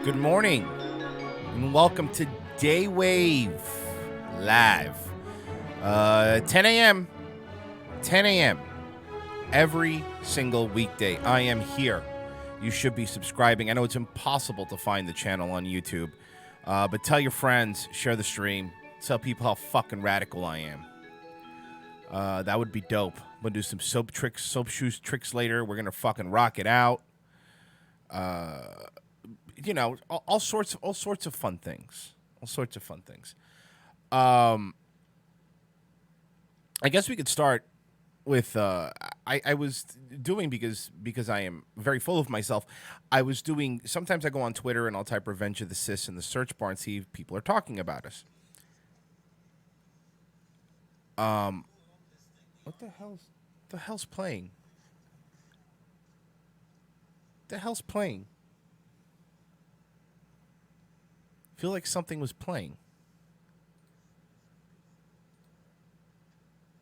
Good morning, and welcome to Daywave Live. 10 a.m. 10 a.m. every single weekday. I am here. You should be subscribing. I know it's impossible to find the channel on YouTube, but tell your friends, share the stream, tell people how fucking radical I am. That would be dope. I'm gonna do some soap shoes tricks later. We're gonna fucking rock it out. You know, all sorts of fun things. All sorts of fun things. I guess we could start with I was doing because I am very full of myself. I was doing sometimes I go on Twitter and I'll type Revenge of the Cis in the search bar and see if people are talking about us. What the hell's playing? The hell's playing? Feel like something was playing.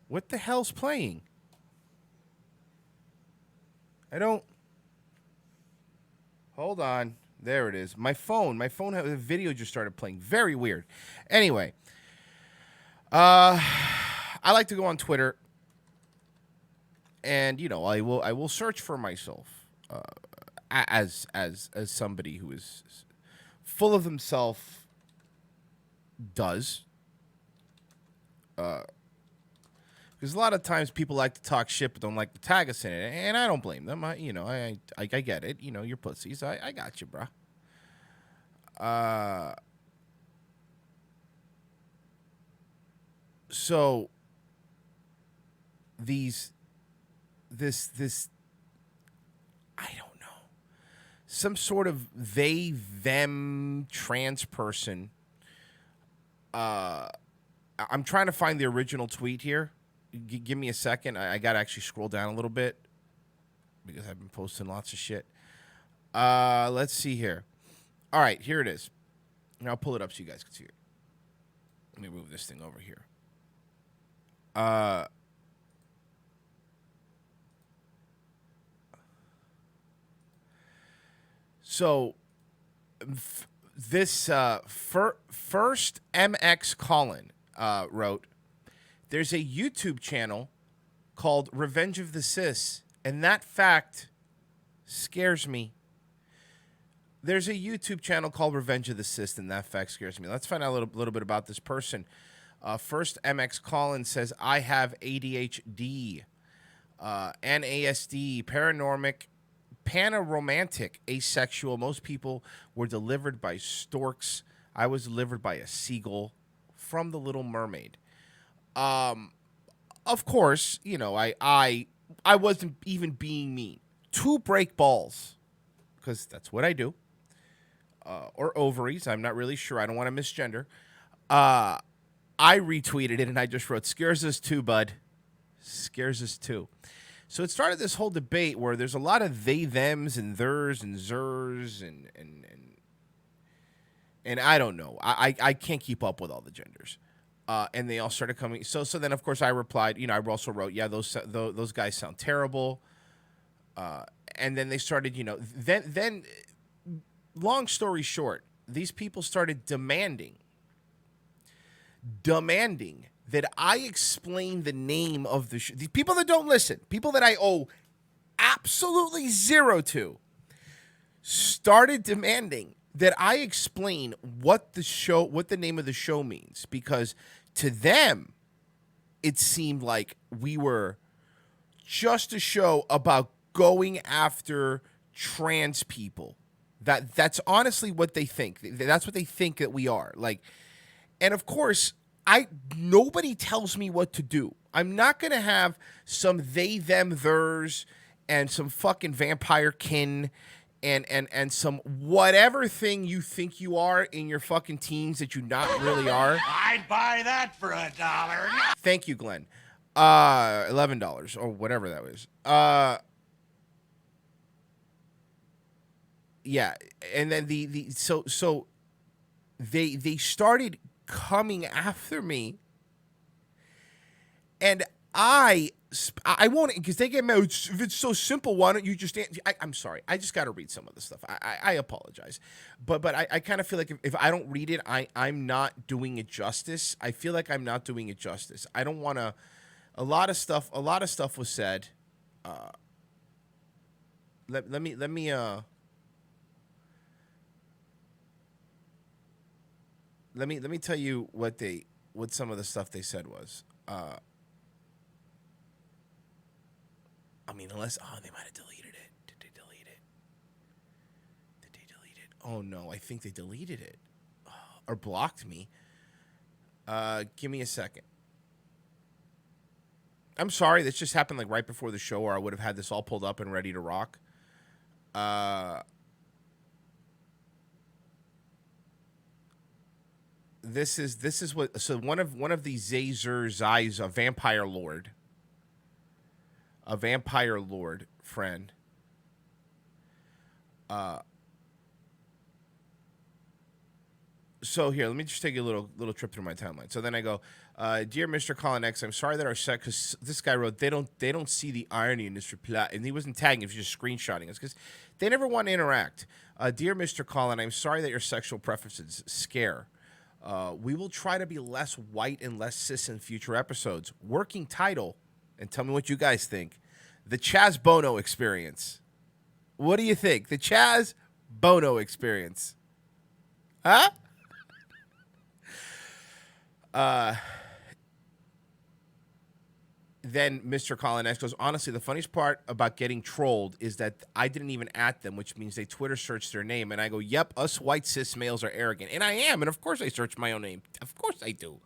What the hell's playing? I don't. Hold on. There it is. My phone had a video just started playing. Very weird. Anyway, I like to go on Twitter, and you know, I will search for myself as somebody who is full of himself does. Because a lot of times people like to talk shit but don't like to tag us in it, and I don't blame them. I get it. You know, you're pussies. I got you, bro. So this I don't know, some sort of they them trans person. I'm trying to find the original tweet here. Give me a second. I got to actually scroll down a little bit because I've been posting lots of shit. Let's see here. All right, here it is. And I'll pull it up so you guys can see it. Let me move this thing over here. So this first MX Colin wrote, there's a YouTube channel called Revenge of the Cis, and that fact scares me. There's a YouTube channel called Revenge of the Cis, and that fact scares me. Let's find out a little bit about this person. First MX Colin says, I have ADHD, NASD, paranormic, panaromantic, asexual. Most people were delivered by storks. I was delivered by a seagull from The Little Mermaid. Of course, you know, I wasn't even being mean. 2 break balls, because that's what I do. Or ovaries. I'm not really sure. I don't want to misgender. I retweeted it and I just wrote, scares us too, bud. Scares us too. So it started this whole debate where there's a lot of they, thems, and theirs, and zers, and I don't know. I can't keep up with all the genders. And they all started coming. So then, of course, I replied, you know, I also wrote, yeah, those guys sound terrible. And then they started, you know, then long story short, these people started demanding that I explain the name of the show. The people that don't listen, people that I owe absolutely zero to, started demanding that I explain what the name of the show means, because to them, it seemed like we were just a show about going after trans people. That's honestly what they think. That's what they think that we are. Like, and of course, nobody tells me what to do. I'm not gonna have some they, them, theirs, and some fucking vampire kin and some whatever thing you think you are in your fucking teens that you not really are. I'd buy that for $1. Thank you, Glenn. $11 or whatever that was. Yeah, and then so they started coming after me, and I I won't, because they get mad. If it's so simple, why don't you just? I'm sorry. I just got to read some of the stuff. I apologize, but I kind of feel like if I don't read it, I'm not doing it justice. I feel like I'm not doing it justice. I don't want to. A lot of stuff was said. Let me tell you what some of the stuff they said was. I mean, unless they might have deleted it. Did they delete it? Did they delete it? Oh no, I think they deleted it or blocked me. Give me a second. I'm sorry, this just happened like right before the show, or I would have had this all pulled up and ready to rock. This is what. So one of these Zazer's eyes, a vampire lord friend. So here, let me just take a little trip through my timeline. So then I go, dear Mr. Colin X, I'm sorry that our set, because this guy wrote they don't see the irony in this reply, and he wasn't tagging, he was just screenshotting us because they never want to interact. Dear Mr. Colin, I'm sorry that your sexual preferences scare. We will try to be less white and less cis in future episodes. Working title, and tell me what you guys think. The Chaz Bono Experience. What do you think? The Chaz Bono Experience. Huh? Then Mr. Colin X goes, honestly, the funniest part about getting trolled is that I didn't even at them, which means they Twitter searched their name. And I go, yep, us white cis males are arrogant. And I am. And of course I search my own name. Of course I do.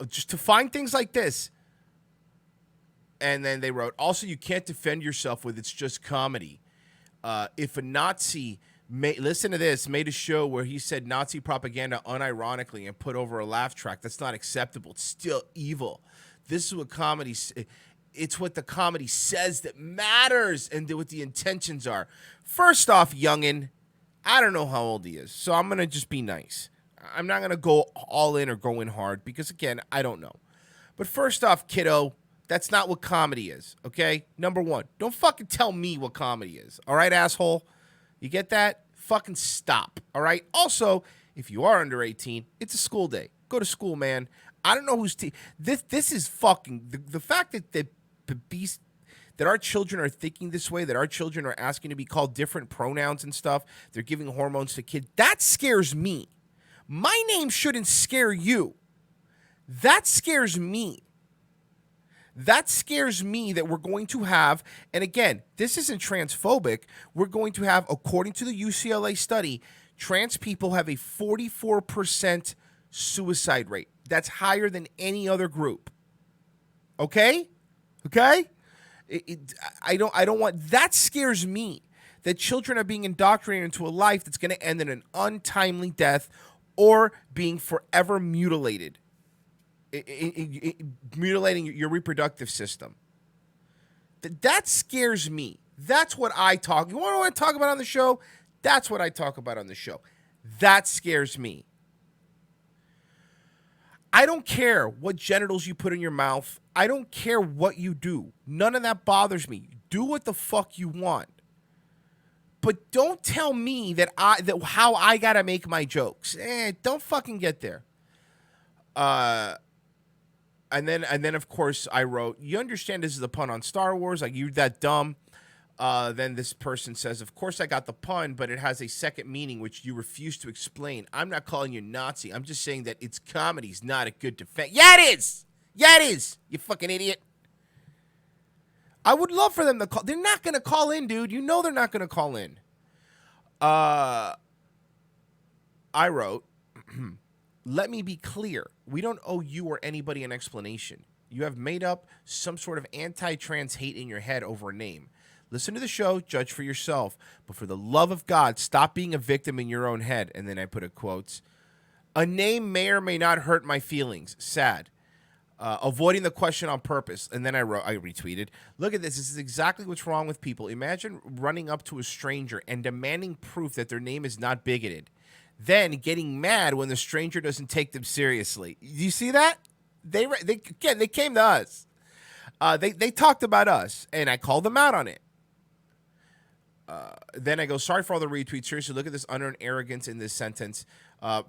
Just to find things like this. And then they wrote, also, you can't defend yourself with it's just comedy. If a Nazi, listen to this, made a show where he said Nazi propaganda unironically and put over a laugh track, that's not acceptable. It's still evil. This is what comedy, it's what the comedy says that matters and what the intentions are. First off, youngin', I don't know how old he is, so I'm going to just be nice. I'm not going to go all in or go in hard because, again, I don't know. But first off, kiddo, that's not what comedy is, okay? Number one, don't fucking tell me what comedy is, all right, asshole? You get that? Fucking stop, all right? Also, if you are under 18, it's a school day. Go to school, man. I don't know who's this is fucking the fact that that our children are thinking this way, that our children are asking to be called different pronouns and stuff. They're giving hormones to kids. That scares me. My name shouldn't scare you. That scares me. That scares me that we're going to have, and again, this isn't transphobic. We're going to have, according to the UCLA study, trans people have a 44% suicide rate. That's higher than any other group. Okay? Okay? I don't want, that scares me, that children are being indoctrinated into a life that's going to end in an untimely death or being forever mutilated. Mutilating your reproductive system. That scares me. That's what I talk. You want to know what I talk about on the show? That's what I talk about on the show. That scares me. I don't care what genitals you put in your mouth. I don't care what you do. None of that bothers me. Do what the fuck you want. But don't tell me that how I gotta make my jokes. Don't fucking get there. And then of course I wrote, you understand this is a pun on Star Wars? Like, you that dumb? Then this person says, of course I got the pun, but it has a second meaning which you refuse to explain. I'm not calling you Nazi. I'm just saying that it's comedy's not a good defense. Yeah, it is. Yeah, it is. You fucking idiot. I would love for them to call. They're not going to call in, dude. You know they're not going to call in. I wrote, let me be clear. We don't owe you or anybody an explanation. You have made up some sort of anti-trans hate in your head over a name. Listen to the show, judge for yourself. But for the love of God, stop being a victim in your own head. And then I put a quotes. A name may or may not hurt my feelings. Sad. Avoiding the question on purpose. And then I retweeted. Look at this. This is exactly what's wrong with people. Imagine running up to a stranger and demanding proof that their name is not bigoted. Then getting mad when the stranger doesn't take them seriously. You see that? They came to us. They talked about us, and I called them out on it. Then I go, sorry for all the retweets. Seriously, look at this unearned arrogance in this sentence.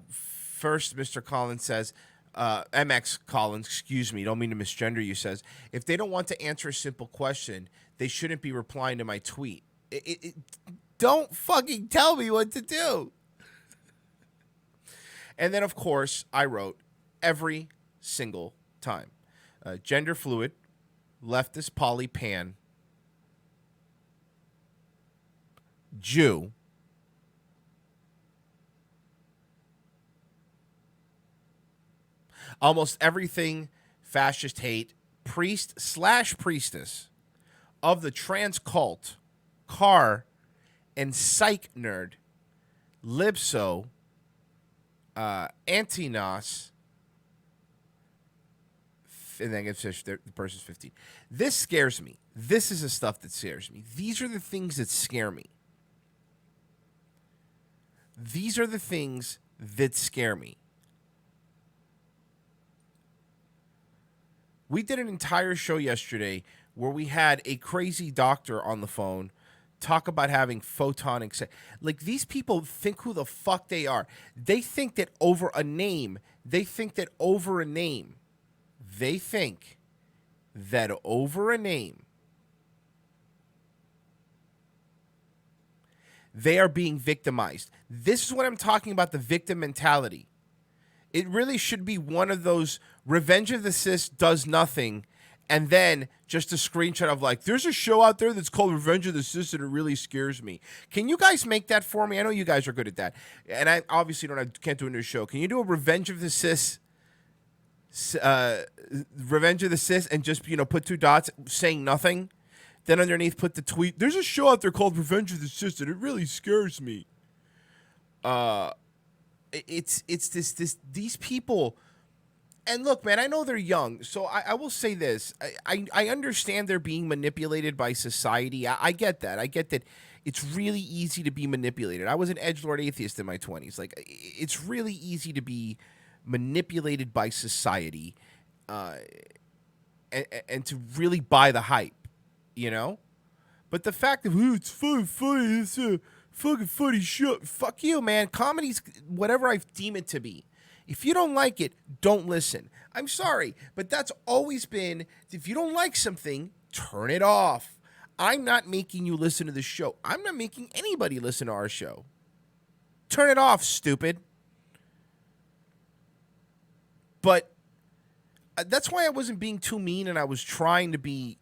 First, Mr. Collins says, MX Collins, excuse me, don't mean to misgender you, says, if they don't want to answer a simple question, they shouldn't be replying to my tweet. Don't fucking tell me what to do. And then, of course, I wrote every single time. Gender fluid, leftist poly pan, Jew, almost everything fascist hate, priest/priestess of the trans cult, car, and psych nerd, libso, antinos, and then the person's 15. This scares me. This is the stuff that scares me. These are the things that scare me. These are the things that scare me. We did an entire show yesterday where we had a crazy doctor on the phone talk about having photonic sex. Like, these people think who the fuck they are. They think that over a name, they think that over a name, they are being victimized. This is what I'm talking about, the victim mentality. It really should be one of those Revenge of the Cis does nothing, and then just a screenshot of like, there's a show out there that's called Revenge of the Cis and it really scares me. Can you guys make that for me? I know you guys are good at that. And I obviously can't do a new show. Can you do a Revenge of the Cis, Revenge of the Cis, and just, put 2 dots saying nothing? Then underneath put the tweet, there's a show out there called Revenge of the Cis and it really scares me. It's these people. And look, man, I know they're young, so I will say this. I understand they're being manipulated by society. I get that. I get that it's really easy to be manipulated. I was an edgelord atheist in my 20s. Like, it's really easy to be manipulated by society and to really buy the hype. But the fact of, it's funny, it's a fucking funny show. Fuck you, man. Comedy's whatever I deem it to be. If you don't like it, don't listen. I'm sorry, but that's always been, if you don't like something, turn it off. I'm not making you listen to the show. I'm not making anybody listen to our show. Turn it off, stupid. But that's why I wasn't being too mean and I was trying to be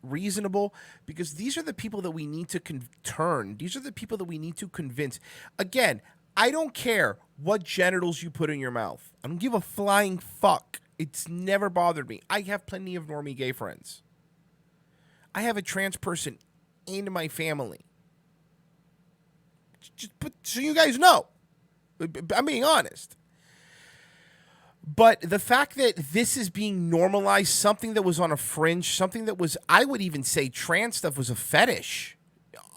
reasonable, because these are the people that we need to turn. These are the people that we need to convince. Again, I don't care what genitals you put in your mouth. I don't give a flying fuck. It's never bothered me. I have plenty of normie gay friends. I have a trans person in my family. So you guys know. I'm being honest. But the fact that this is being normalized, something that was on a fringe, something that was, I would even say trans stuff was a fetish.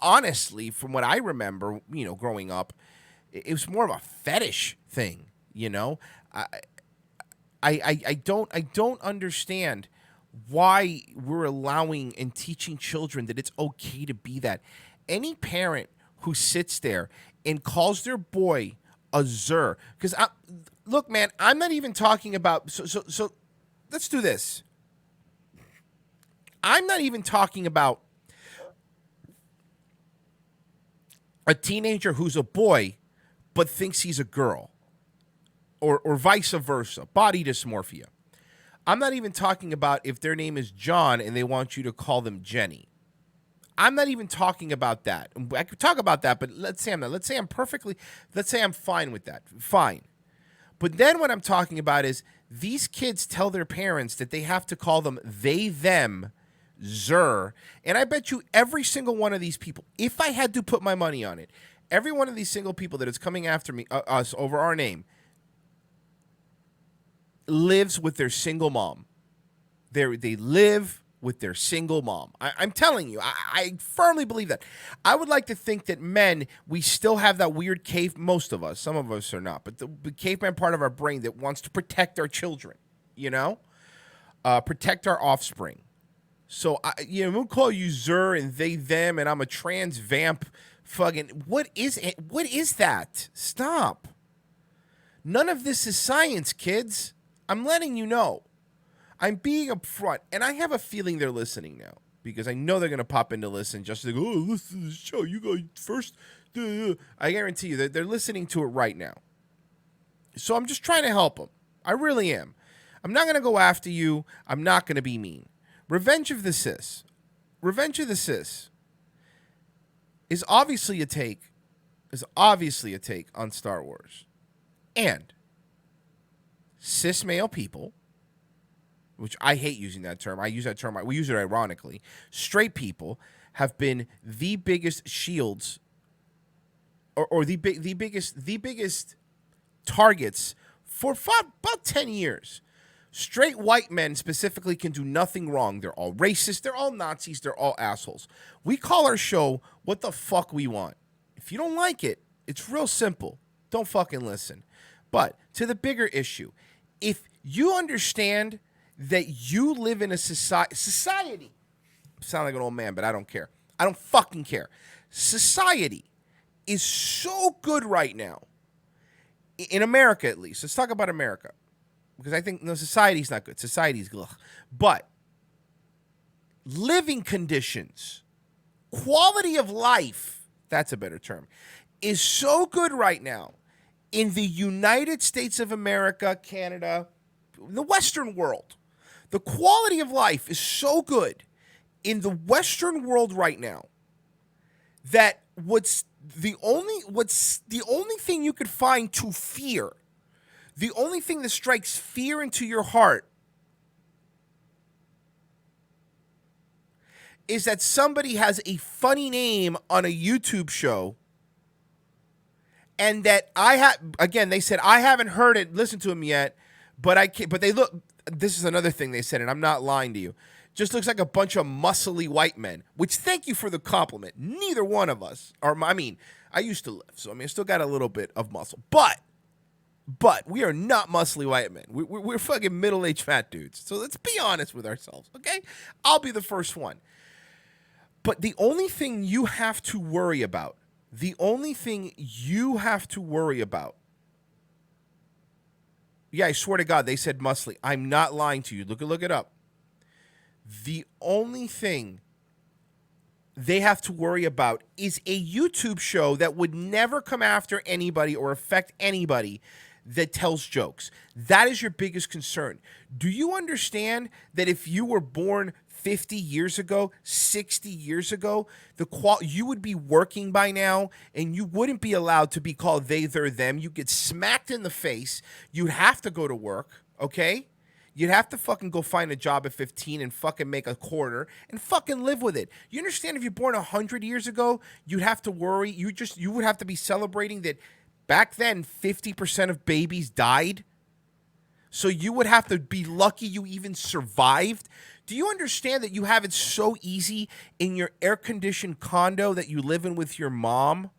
Honestly, from what I remember, growing up, it was more of a fetish thing, I don't understand why we're allowing and teaching children that it's okay to be that. Any parent who sits there and calls their boy a zer, because look, man, I'm not even talking about, so let's do this. I'm not even talking about a teenager who's a boy but thinks he's a girl, or vice versa, body dysmorphia. I'm not even talking about if their name is John and they want you to call them Jenny. I'm not even talking about that. I could talk about that, but let's say I'm not. Let's say I'm fine with that. Fine. But then what I'm talking about is these kids tell their parents that they have to call them they, them, zer. And I bet you every single one of these people, if I had to put my money on it, every one of these single people that is coming after me, us over our name, lives with their single mom. They live with their single mom. I'm telling you, I firmly believe that. I would like to think that men, we still have that weird most of us, some of us are not, but the caveman part of our brain that wants to protect our children, protect our offspring. So I'm gonna call you Zer and they them, and I'm a trans vamp. Fucking what is it? What is that? Stop. None of this is science, kids. I'm letting you know. I'm being upfront, and I have a feeling they're listening now because I know they're gonna pop in to listen. Just like, oh, listen to the show. You go first. I guarantee you that they're listening to it right now. So I'm just trying to help them. I really am. I'm not gonna go after you. I'm not gonna be mean. Revenge of the Cis. Revenge of the Cis is obviously a take on Star Wars. And cis male people, which I hate using that term. I use that term. We use it ironically. Straight people have been the biggest shields or the biggest targets for about 10 years. Straight white men specifically can do nothing wrong. They're all racist. They're all Nazis. They're all assholes. We call our show What the Fuck We Want. If you don't like it, it's real simple. Don't fucking listen. But to the bigger issue, if you understand that you live in a society, I sound like an old man, but I don't care. I don't fucking care. Society is so good right now, in America at least. Let's talk about America. Because I think society's not good. Society's ugh. But living conditions, quality of life, that's a better term, is so good right now in the United States of America, Canada, the Western world. The quality of life is so good in the Western world right now that what's the only thing you could find to fear, the only thing that strikes fear into your heart is that somebody has a funny name on a YouTube show, and that they said, I haven't heard it, listened to him yet, but they look, this is another thing they said, and I'm not lying to you, just looks like a bunch of muscly white men, which thank you for the compliment. Neither one of us, I used to lift, so I still got a little bit of muscle, but we are not muscly white men. We're fucking middle-aged fat dudes. So let's be honest with ourselves, okay? I'll be the first one. But the only thing you have to worry about, yeah, I swear to God, they said muscly. I'm not lying to you. Look it up. The only thing they have to worry about is a YouTube show that would never come after anybody or affect anybody that tells jokes. That is your biggest concern. Do you understand that if you were born 50 years ago, 60 years ago, you would be working by now, and you wouldn't be allowed to be called they, their, them. You get smacked in the face. You'd have to go to work, okay? You'd have to fucking go find a job at 15 and fucking make a quarter and fucking live with it. You understand if you're born 100 years ago, you'd have to worry. You would have to be celebrating that back then 50% of babies died. So you would have to be lucky you even survived. Do you understand that you have it so easy in your air-conditioned condo that you live in with your mom?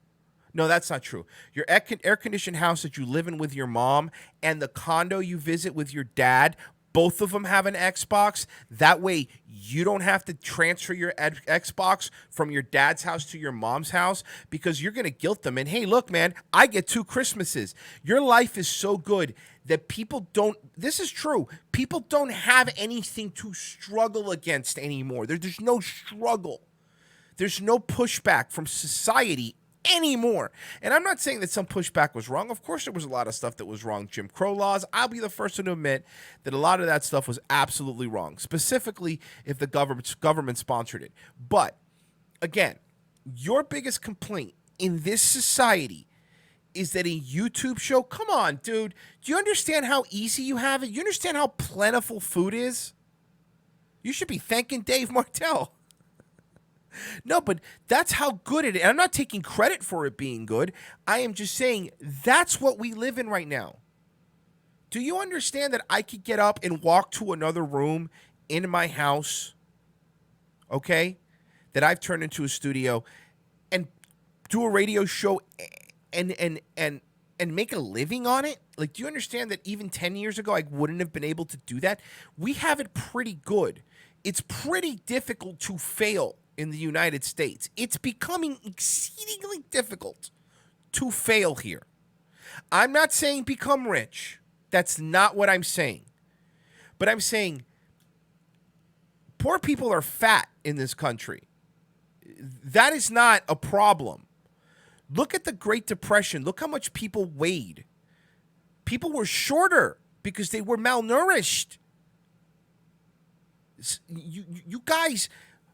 No, that's not true. Your air-conditioned house that you live in with your mom and the condo you visit with your dad, both of them have an Xbox. That way, you don't have to transfer your Xbox from your dad's house to your mom's house because you're going to guilt them. And hey, look, man, I get 2 Christmases. Your life is so good that people don't, this is true, people don't have anything to struggle against anymore. There's no struggle. There's no pushback from society anymore. And I'm not saying that some pushback was wrong. Of course, there was a lot of stuff that was wrong. Jim Crow laws, I'll be the first one to admit that a lot of that stuff was absolutely wrong, specifically if the government sponsored it. But, again, your biggest complaint in this society is that a YouTube show, come on, dude, do you understand how easy you have it? You understand how plentiful food is? You should be thanking Dave Martell. No, but that's how good it is. And I'm not taking credit for it being good. I am just saying that's what we live in right now. Do you understand that I could get up and walk to another room in my house, okay, that I've turned into a studio, and do a radio show and make a living on it? Like, do you understand that even 10 years ago I wouldn't have been able to do that? We have it pretty good it's pretty difficult to fail in the United States. It's becoming exceedingly difficult to fail here. I'm not saying become rich. That's not what I'm saying. But I'm saying poor people are fat in this country. That is not a problem. Look at the Great Depression. Look how much people weighed. People were shorter because they were malnourished. You guys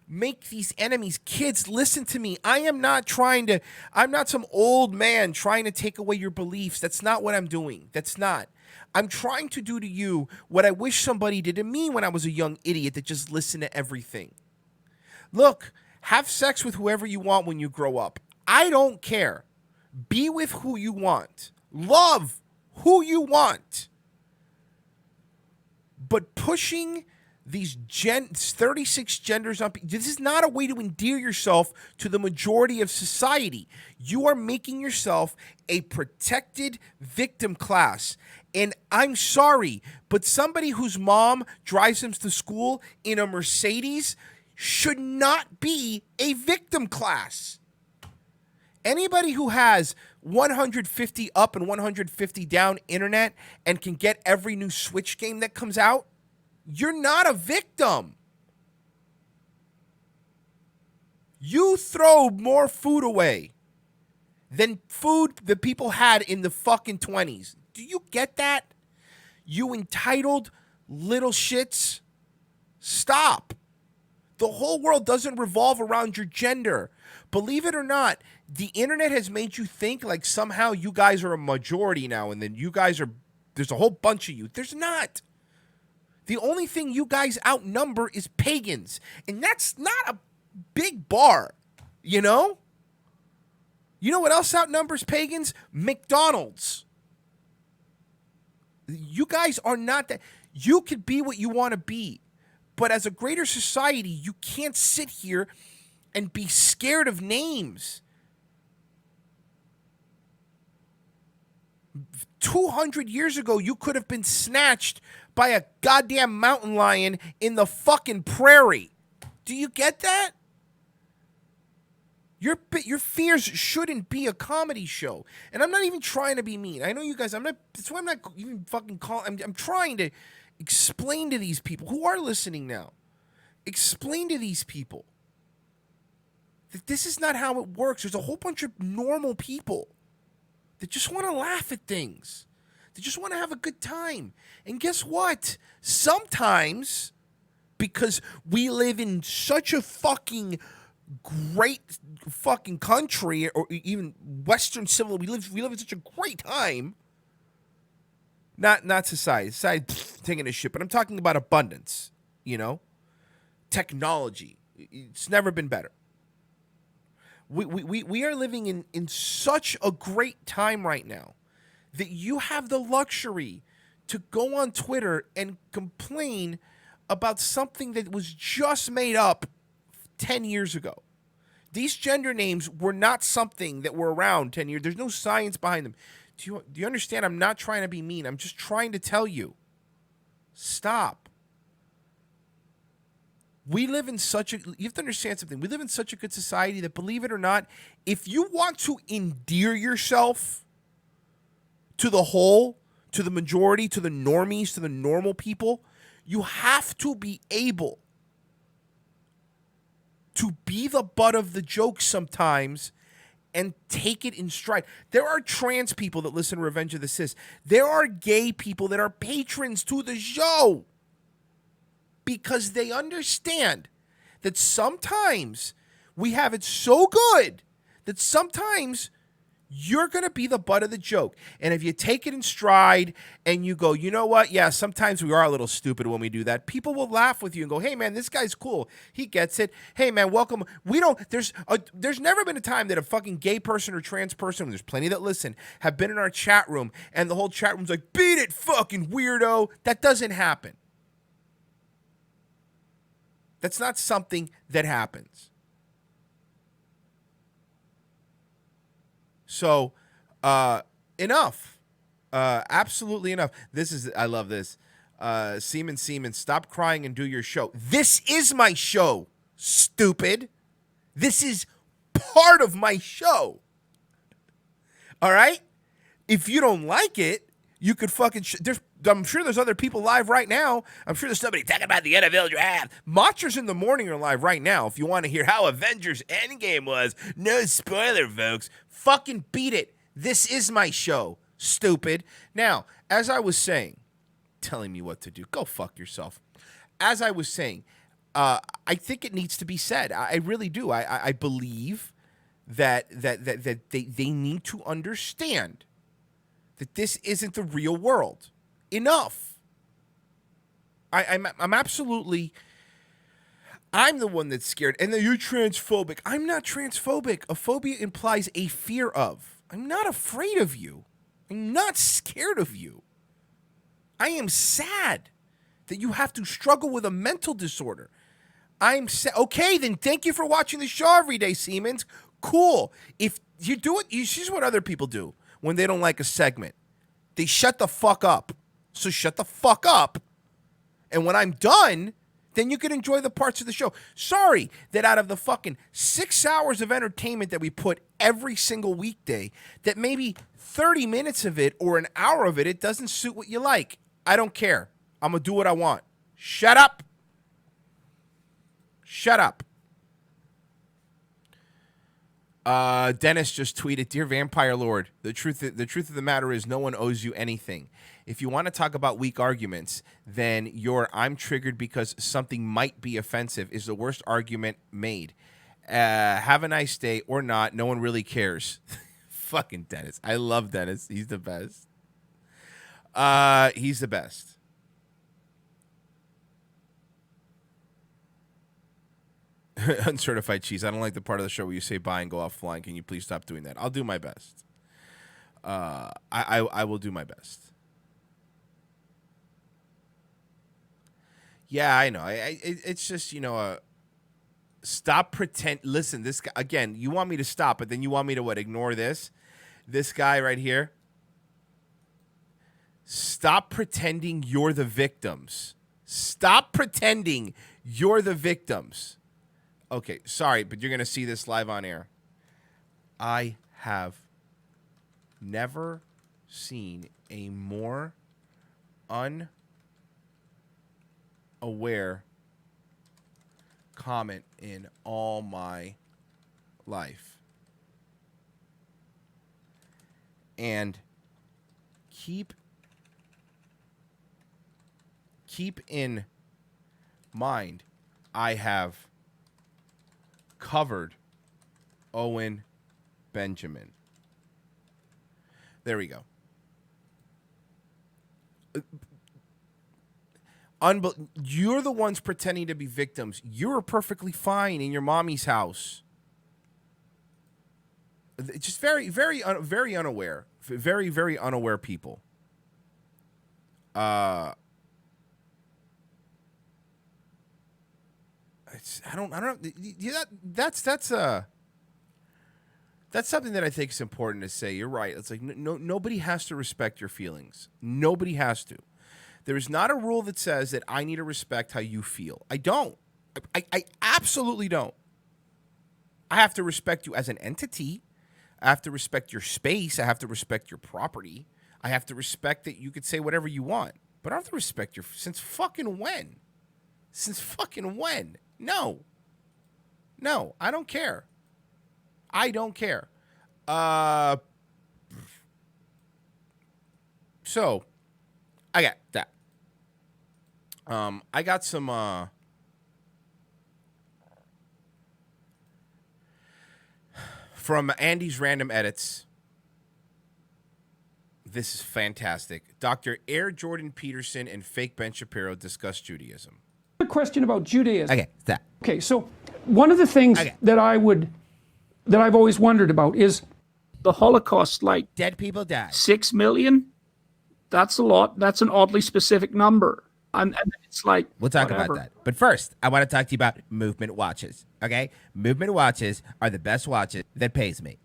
make these enemies. Kids, listen to me. I'm not some old man trying to take away your beliefs. That's not what I'm doing. That's not. I'm trying to do to you what I wish somebody did to me when I was a young idiot that just listened to everything. Look, have sex with whoever you want when you grow up. I don't care. Be with who you want. Love who you want. But pushing these 36 genders up, this is not a way to endear yourself to the majority of society. You are making yourself a protected victim class. And I'm sorry, but somebody whose mom drives him to school in a Mercedes should not be a victim class. Anybody who has 150 up and 150 down internet and can get every new Switch game that comes out, you're not a victim. You throw more food away than food that people had in the fucking 20s. Do you get that? You entitled little shits? Stop. The whole world doesn't revolve around your gender. Believe it or not, the internet has made you think like somehow you guys are a majority now and then there's a whole bunch of you. There's not. The only thing you guys outnumber is pagans. And that's not a big bar, you know? You know what else outnumbers pagans? McDonald's. You guys are not that. You could be what you want to be. But as a greater society, you can't sit here and be scared of names. 200 years ago, you could have been snatched by a goddamn mountain lion in the fucking prairie. Do you get that? Your fears shouldn't be a comedy show. And I'm not even trying to be mean. I know you guys, that's why I'm not even fucking calling. I'm trying to explain to these people who are listening now. Explain to these people that this is not how it works. There's a whole bunch of normal people that just want to laugh at things. They just want to have a good time. And guess what? Sometimes, because we live in such a fucking great fucking country, or even Western civil, we live in such a great time. Not society. Society taking a shit, but I'm talking about abundance, you know? Technology. It's never been better. We are living in such a great time right now that you have the luxury to go on Twitter and complain about something that was just made up 10 years ago. These gender names were not something that were around 10 years. There's no science behind them. Do you understand? I'm not trying to be mean. I'm just trying to tell you. Stop. You have to understand something. We live in such a good society that, believe it or not, if you want to endear yourself to the whole, to the majority, to the normies, to the normal people, you have to be able to be the butt of the joke sometimes and take it in stride. There are trans people that listen to Revenge of the Cis. There are gay people that are patrons to the show because they understand that sometimes we have it so good that sometimes you're going to be the butt of the joke. And if you take it in stride and you go, you know what? Yeah, sometimes we are a little stupid when we do that. People will laugh with you and go, hey, man, this guy's cool. He gets it. Hey, man, welcome. There's never been a time that a fucking gay person or trans person, there's plenty that listen, have been in our chat room and the whole chat room's like, beat it, fucking weirdo. That doesn't happen. That's not something that happens. So, enough. Absolutely enough. I love this. Seaman, stop crying and do your show. This is my show, stupid. This is part of my show. All right? If you don't like it, you could fucking... I'm sure there's other people live right now. I'm sure there's somebody talking about the NFL draft. Motchers in the Morning are live right now if you want to hear how Avengers Endgame was. No spoiler, folks. Fucking beat it. This is my show, stupid. Now, as I was saying, telling me what to do. Go fuck yourself. As I was saying, I think it needs to be said. I really do. I believe that they need to understand that this isn't the real world. Enough. I'm absolutely... I'm the one that's scared. And then you're transphobic. I'm not transphobic. A phobia implies a fear of. I'm not afraid of you. I'm not scared of you. I am sad that you have to struggle with a mental disorder. I'm sad. Okay, then thank you for watching the show every day, Siemens. Cool. If you do it, here's what other people do when they don't like a segment. They shut the fuck up. So shut the fuck up. And when I'm done, then you can enjoy the parts of the show. Sorry that out of the fucking 6 hours of entertainment that we put every single weekday, that maybe 30 minutes of it or an hour of it, it doesn't suit what you like. I don't care. I'm going to do what I want. Shut up. Shut up. Dennis just tweeted, "Dear Vampire Lord, the truth of the matter is no one owes you anything. If you want to talk about weak arguments, then your 'I'm triggered because something might be offensive' is the worst argument made. Have a nice day or not. No one really cares." Fucking Dennis. I love Dennis. He's the best. He's the best. Uncertified cheese. I don't like the part of the show where you say bye and go off flying. Can you please stop doing that? I'll do my best. I will do my best. Yeah, I know. It's just, stop pretend. Listen, this guy, again, you want me to stop, but then you want me to what? Ignore this? This guy right here. Stop pretending you're the victims. Stop pretending you're the victims. Okay, sorry, but you're going to see this live on air. I have never seen a more unaware comment in all my life. And keep in mind, I have covered Owen Benjamin. There we go. You're the ones pretending to be victims. You're perfectly fine in your mommy's house. Just very, very, very unaware. Very, very unaware people. I don't know. That's something that I think is important to say. You're right. It's like nobody has to respect your feelings. Nobody has to. There is not a rule that says that I need to respect how you feel. I don't. I absolutely don't. I have to respect you as an entity. I have to respect your space. I have to respect your property. I have to respect that you could say whatever you want. But I have to respect your... Since fucking when? Since fucking when? No. No, I don't care. I don't care. So, I got that. I got some, from Andy's Random Edits. This is fantastic. Dr. Air Jordan Peterson and Fake Ben Shapiro discuss Judaism. A question about Judaism. Okay, that. Okay, so one of the things that I've always wondered about is the Holocaust, like dead people died. 6 million. That's a lot. That's an oddly specific number. And it's like, we'll talk about that. But first, I want to talk to you about movement watches. Okay? Movement watches are the best watches that pays me.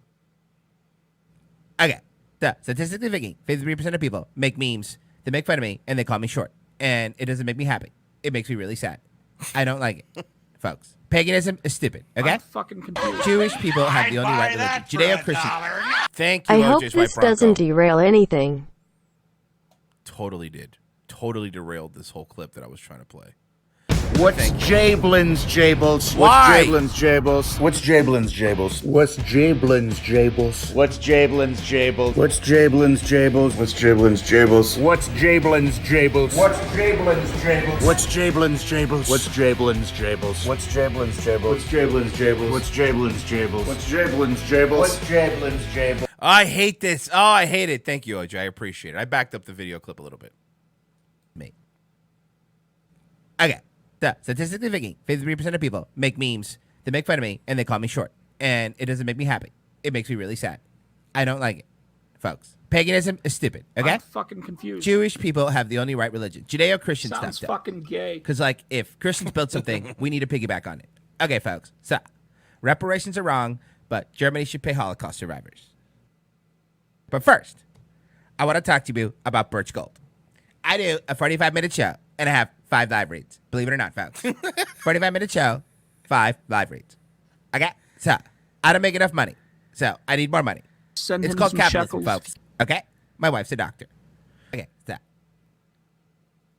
Okay. So statistically speaking, 53% of people make memes, they make fun of me, and they call me short. and it doesn't make me happy. It makes me really sad. I don't like it, folks. Paganism is stupid. Okay. I'm fucking confused. Jewish people have the only right religion. Judeo-Christian. Thank you, I hope OJ's this White Bronco. doesn't derail anything. Totally did. Totally derailed this whole clip that I was trying to play. What's Jablin's Jables? Why? What's Jablin's Jables? What's Jablin's Jables? What's Jablin's Jables? What's Jablin's Jables? What's Jablin's Jables? What's Jablin's Jables? What's Jablin's Jables? What's Jablin's Jables? What's Jablin's Jables? What's Jablin's Jables? What's Jablin's Jables? What's Jablin's Jables? What's Jablin's Jables? What's Jablin's Jables? What's Jablin's Jables? I hate this. Oh, I hate it. Thank you, OJ. I appreciate it. I backed up the video clip a little bit. Me. Okay. So, statistically speaking, 53% of people make memes that make fun of me and they call me short. And it doesn't make me happy. It makes me really sad. I don't like it, folks. Paganism is stupid, okay? I'm fucking confused. Jewish people have the only right religion. Judeo-Christian Sounds stuff. fucking gay. Because, like, if Christians build something, we need to piggyback on it. Okay, folks. So, reparations are wrong, but Germany should pay Holocaust survivors. But first, I want to talk to you about Birch Gold. I do a 45-minute show, and I have 5 live reads. Believe it or not, folks. 45-minute show, 5 live reads. Okay? So, I don't make enough money. So, I need more money. Send It's him called some capitalism, shekels. folks. Okay? My wife's a doctor. Okay, so.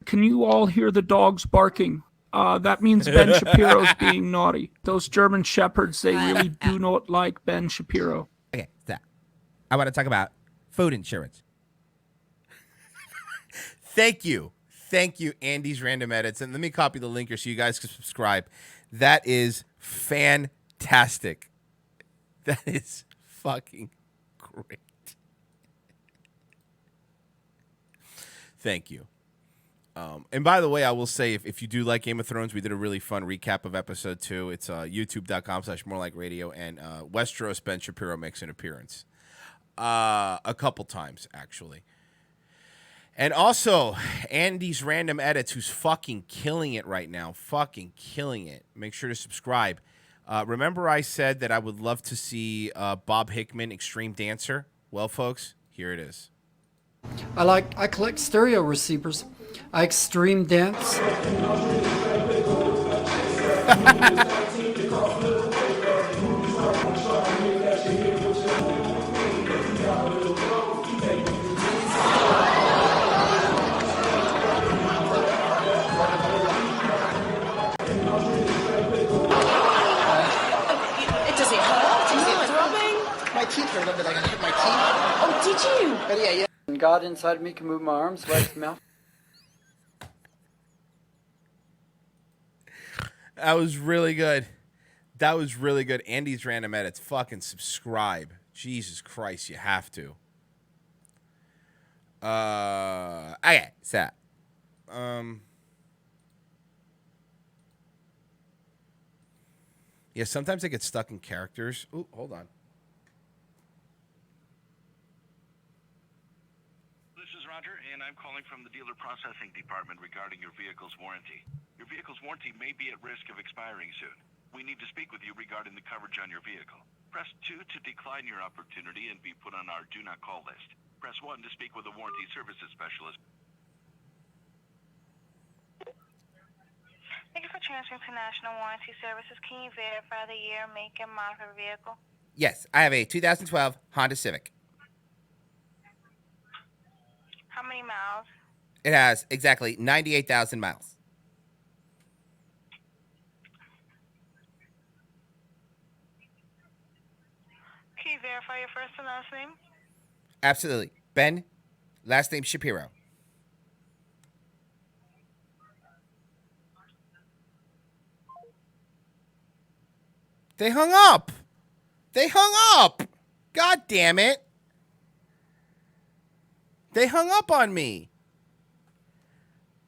Can you all hear the dogs barking? That means Ben Shapiro's being naughty. Those German shepherds, they really do not like Ben Shapiro. Okay, so. I want to talk about food insurance. Thank you. Thank you, Andy's Random Edits. And let me copy the link here so you guys can subscribe. That is fantastic. That is fucking great. Thank you. And by the way, I will say, if you do like Game of Thrones, we did a really fun recap of episode 2. It's youtube.com/morelikeradio, and Westeros Ben Shapiro makes an appearance. A couple times, actually. And also, Andy's Random Edits, who's fucking killing it right now. Fucking killing it. Make sure to subscribe. Remember I said that I would love to see Bob Hickman, Extreme Dancer? Well, folks, here it is. I collect stereo receivers. I extreme dance. Does it hurt? Is it throbbing? My teeth hurt a little bit. I got hit my teeth. Oh, did you? But yeah. And God inside me can move my arms, legs, mouth. That was really good. That was really good. Andy's Random Edits. Fucking subscribe. Jesus Christ, you have to. Okay, so. Yeah, sometimes I get stuck in characters. Ooh, hold on. This is Roger, and I'm calling from the dealer processing department regarding your vehicle's warranty. Your vehicle's warranty may be at risk of expiring soon. We need to speak with you regarding the coverage on your vehicle. Press 2 to decline your opportunity and be put on our do not call list. Press 1 to speak with a warranty services specialist. Thank you for transferring to National Warranty Services. Can you verify the year, make, and model of your vehicle? Yes, I have a 2012 Honda Civic. How many miles? It has exactly 98,000 miles. Can you verify your first and last name? Absolutely. Ben, last name Shapiro. They hung up. They hung up. God damn it. They hung up on me.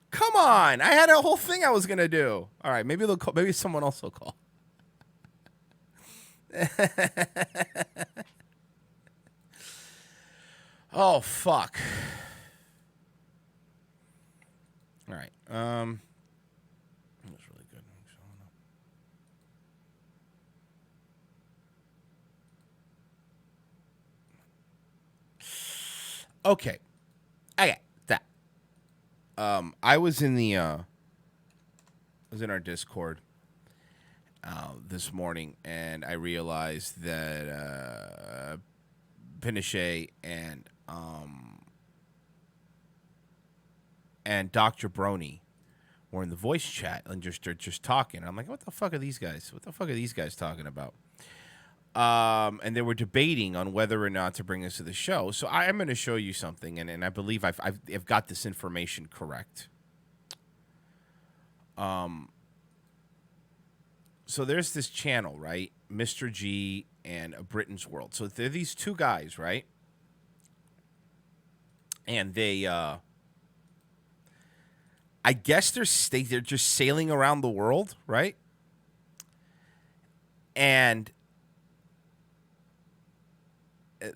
Come on. I had a whole thing I was going to do. All right, maybe they'll call, maybe someone else will call. Oh, fuck. All right. That was really good. Okay. Okay. That. I was in the was in our Discord this morning, and I realized that Pinochet and Dr. Brony were in the voice chat and just talking. I'm like, what the fuck are these guys? What the fuck are these guys talking about? And they were debating on whether or not to bring us to the show. So I am going to show you something, and I believe I've got this information correct. So there's this channel, right? Mr. G and Britain's World. So they're these two guys, right? And they, I guess they're just sailing around the world, right? And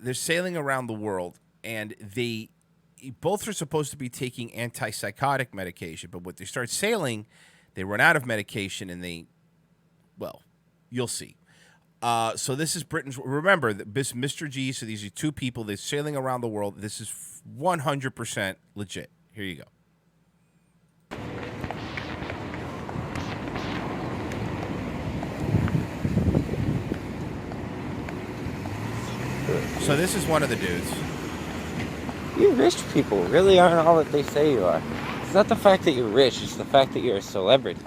they're sailing around the world, and they both are supposed to be taking antipsychotic medication, but when they start sailing, they run out of medication, and well, you'll see. So this is Britain's. Remember, this Mr. G. So these are two people. They're sailing around the world. This is 100% legit. Here you go. So this is one of the dudes. You rich people really aren't all that they say you are. It's not the fact that you're rich, it's the fact that you're a celebrity.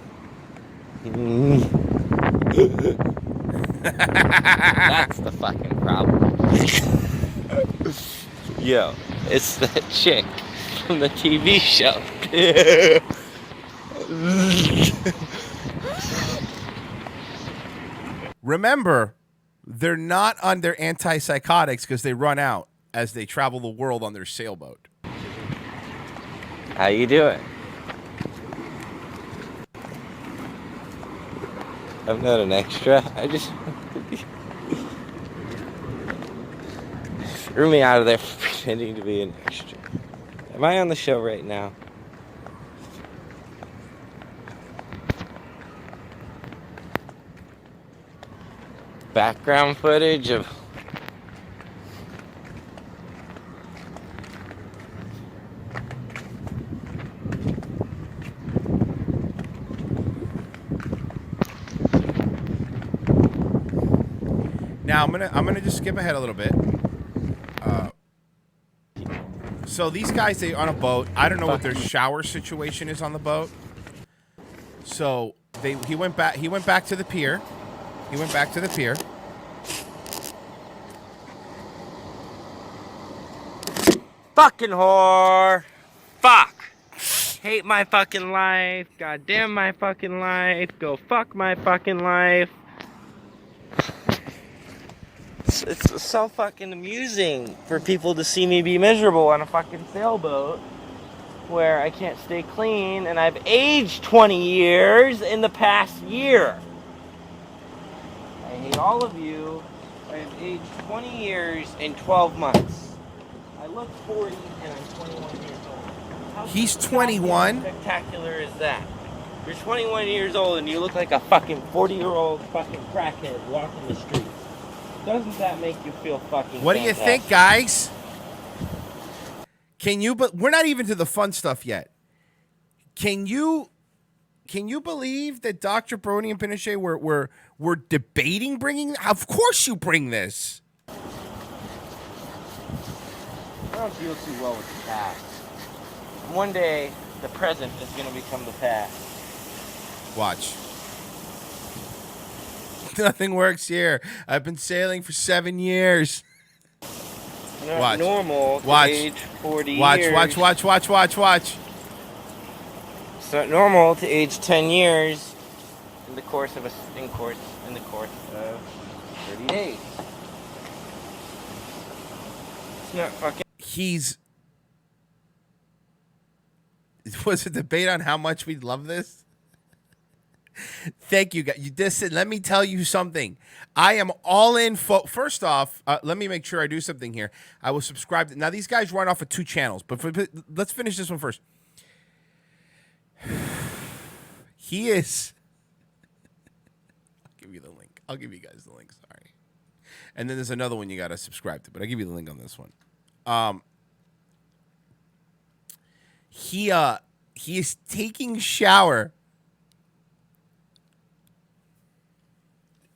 That's the fucking problem. Yo, it's that chick from the TV show. Remember, they're not on their antipsychotics because they run out as they travel the world on their sailboat. How you doing? I'm not an extra. I just threw me out of there for pretending to be an extra. Am I on the show right now? Background footage of Now I'm gonna just skip ahead a little bit. So these guys, they on a boat. I don't know what their shower situation is on the boat. So he went back to the pier. He went back to the pier. fucking whore. Fuck. Hate my fucking life. Goddamn my fucking life. Go fuck my fucking life. It's so fucking amusing for people to see me be miserable on a fucking sailboat where I can't stay clean, and I've aged 20 years in the past year. I hate all of you. I have aged 20 years in 12 months. I look 40 and I'm 21 years old. How He's 21. spectacular is that? You're 21 years old and you look like a fucking 40-year-old fucking crackhead walking the streets. Doesn't that make you feel fucking What do you think, guys? But we're not even to the fun stuff yet. Can you believe that Dr. Brony and Pinochet were debating bringing? Of course you bring this. I don't deal too well with the past. One day, the present is going to become the past. Watch. Nothing works here. I've been sailing for 7 years. Not Watch. normal to Watch. age 40 Watch, years. watch. It's not normal to age 10 years in the course of 30 days. It's not fucking. Was a debate on how much we love this? Thank you, guys. Listen, let me tell you something. I am all in. First off, let me make sure I do something here. I will subscribe. Now, these guys run off of 2 channels, but let's finish this one first. He is. I'll give you the link. I'll give you guys the link. Sorry. And then there's another one you got to subscribe to, but I'll give you the link on this one. He is taking a shower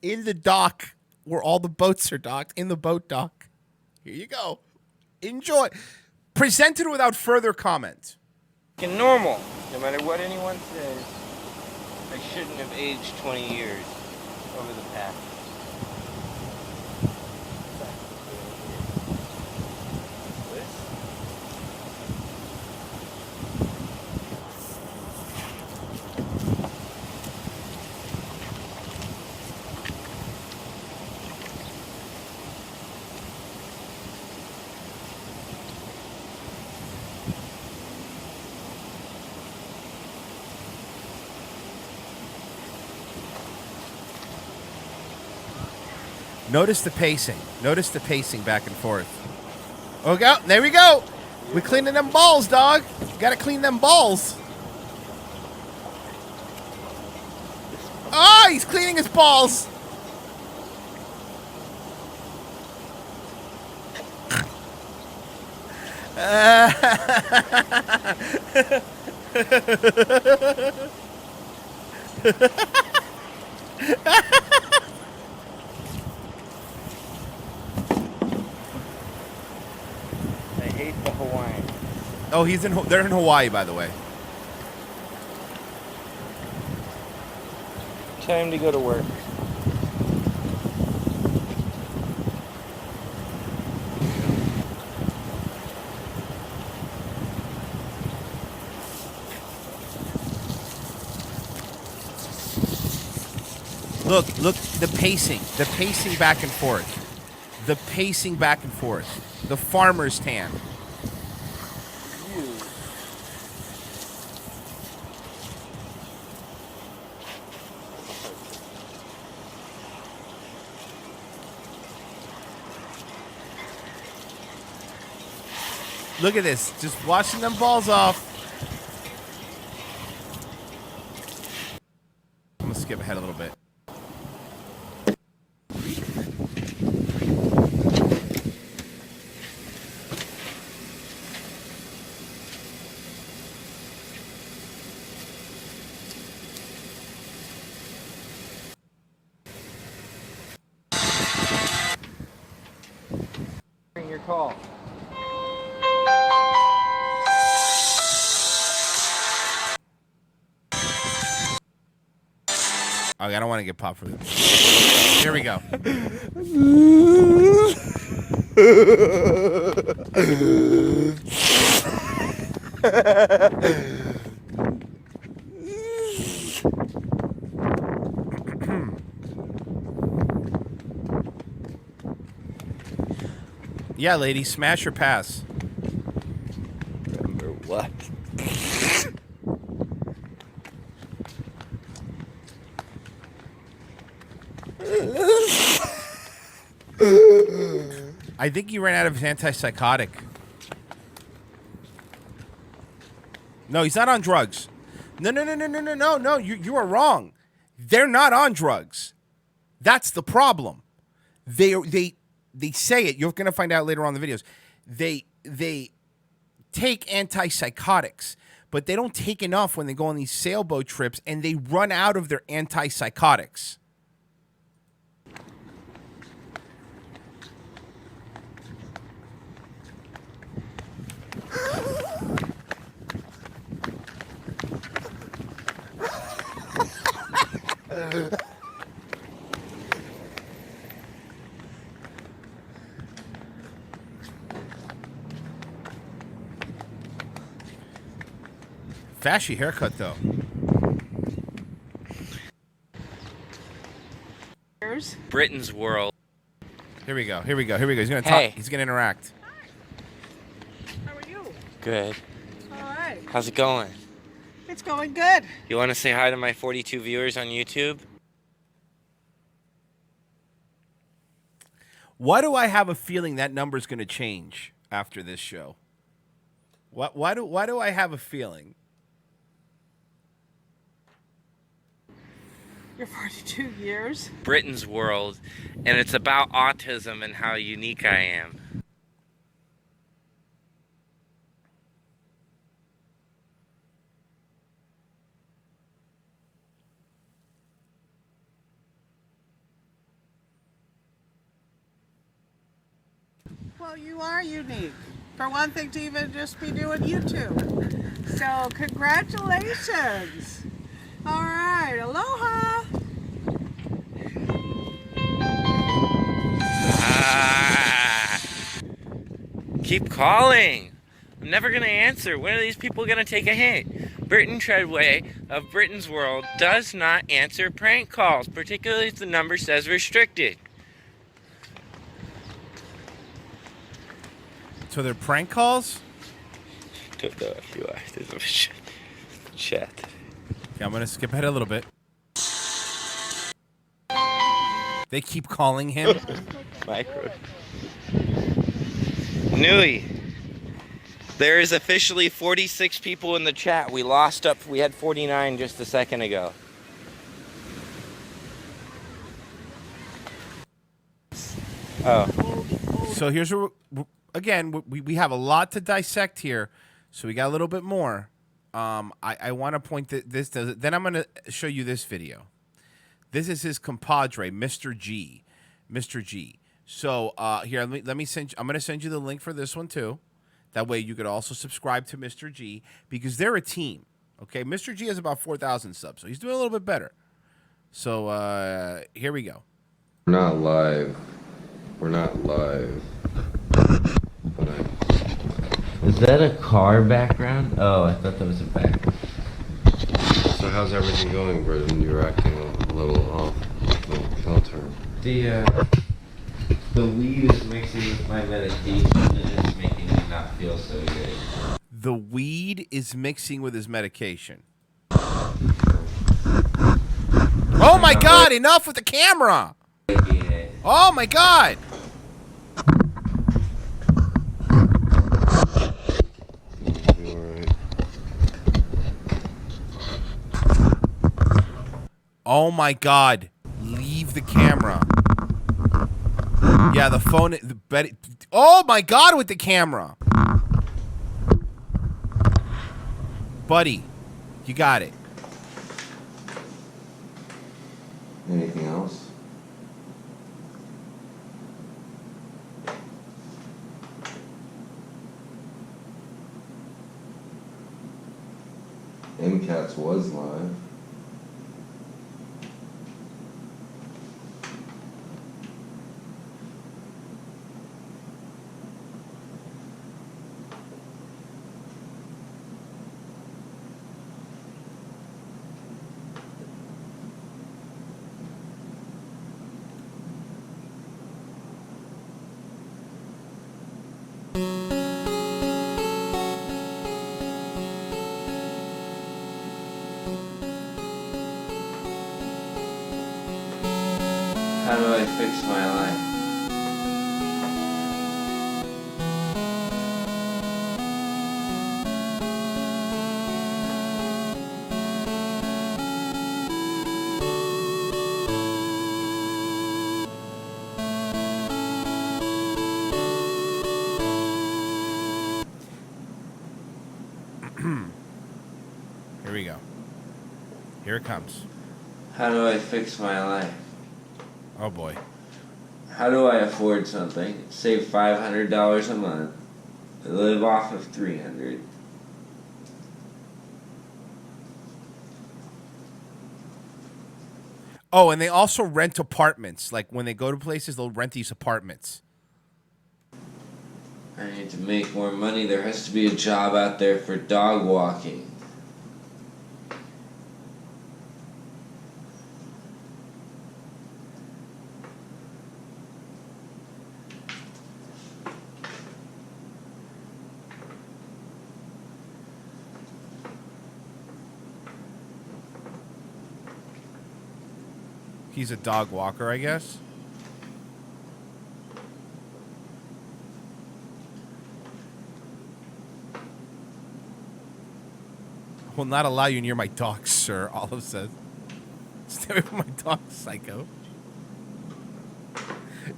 in the dock where all the boats are docked, in the boat dock. Here you go. Enjoy. Presented without further comment. Normal. No matter what anyone says, I shouldn't have aged 20 years over the past. Notice the pacing. Notice the pacing back and forth. Oh, go. There we go. We cleaning them balls, dog. Gotta clean them balls. Oh, he's cleaning his balls. I hate the Hawaiian. Oh, they're in Hawaii, by the way. Time to go to work. Look, the pacing back and forth. The pacing back and forth. The farmer's tan. Look at this. Just washing them balls off. I'm going to skip ahead a little bit. Your call. Okay, I don't want to get popped for this. Here we go. Yeah, lady, smash or pass? Remember what? I think he ran out of his antipsychotic. No, he's not on drugs. No. You are wrong. They're not on drugs. That's the problem. They say it. You're going to find out later on in the videos. They take antipsychotics, but they don't take enough when they go on these sailboat trips, and they run out of their antipsychotics. Fashy haircut, though. Britain's world. Here we go. He's gonna talk. Hey. He's gonna interact. How are you? Good. All right. How's it going? It's going good. You want to say hi to my 42 viewers on YouTube? Why do I have a feeling that number's gonna change after this show? Why do I have a feeling? You're 42 years. Britain's world, and it's about autism and how unique I am. Well, you are unique. For one thing, to even just be doing YouTube. So, congratulations. All right, aloha. Keep calling. I'm never gonna answer. When are these people gonna take a hint? Britton Treadway of Britain's World does not answer prank calls, particularly if the number says restricted. So they're prank calls? Don't know if you are. There's a chat. Okay, I'm gonna skip ahead a little bit. They keep calling him. Micro. Nui. There is officially 46 people in the chat. We had 49 just a second ago. Oh. So here's where, again, we have a lot to dissect here, so we got a little bit more. I want to point that this does it. Then I'm going to show you this video. This is his compadre, Mr. G. Mr. G. So here, let me send. I'm going to send you the link for this one too. That way you could also subscribe to Mr. G because they're a team. Okay, Mr. G has about 4,000 subs, so he's doing a little bit better. So here we go. We're not live. We're not live. Is that a car background? Oh, I thought that was a background. So how's everything going, Britton? You're acting a little off, a little filter. The weed is mixing with my medication and it's making me not feel so good. The weed is mixing with his medication. Oh my God! Enough with the camera! Oh my God! Oh my God! Leave the camera. Yeah, the phone. Oh my God! With the camera, buddy, you got it. Anything else? MCATS was live. How do I fix my life? Here we go. Here it comes. How do I fix my life? Oh boy. How do I afford something? Save $500 a month. Live off of $300. Oh, and they also rent apartments. Like when they go to places, they'll rent these apartments. I need to make more money. There has to be a job out there for dog walking. He's a dog walker, I guess. Will not allow you near my dog, sir, Olive says. Stay away from my dog, psycho.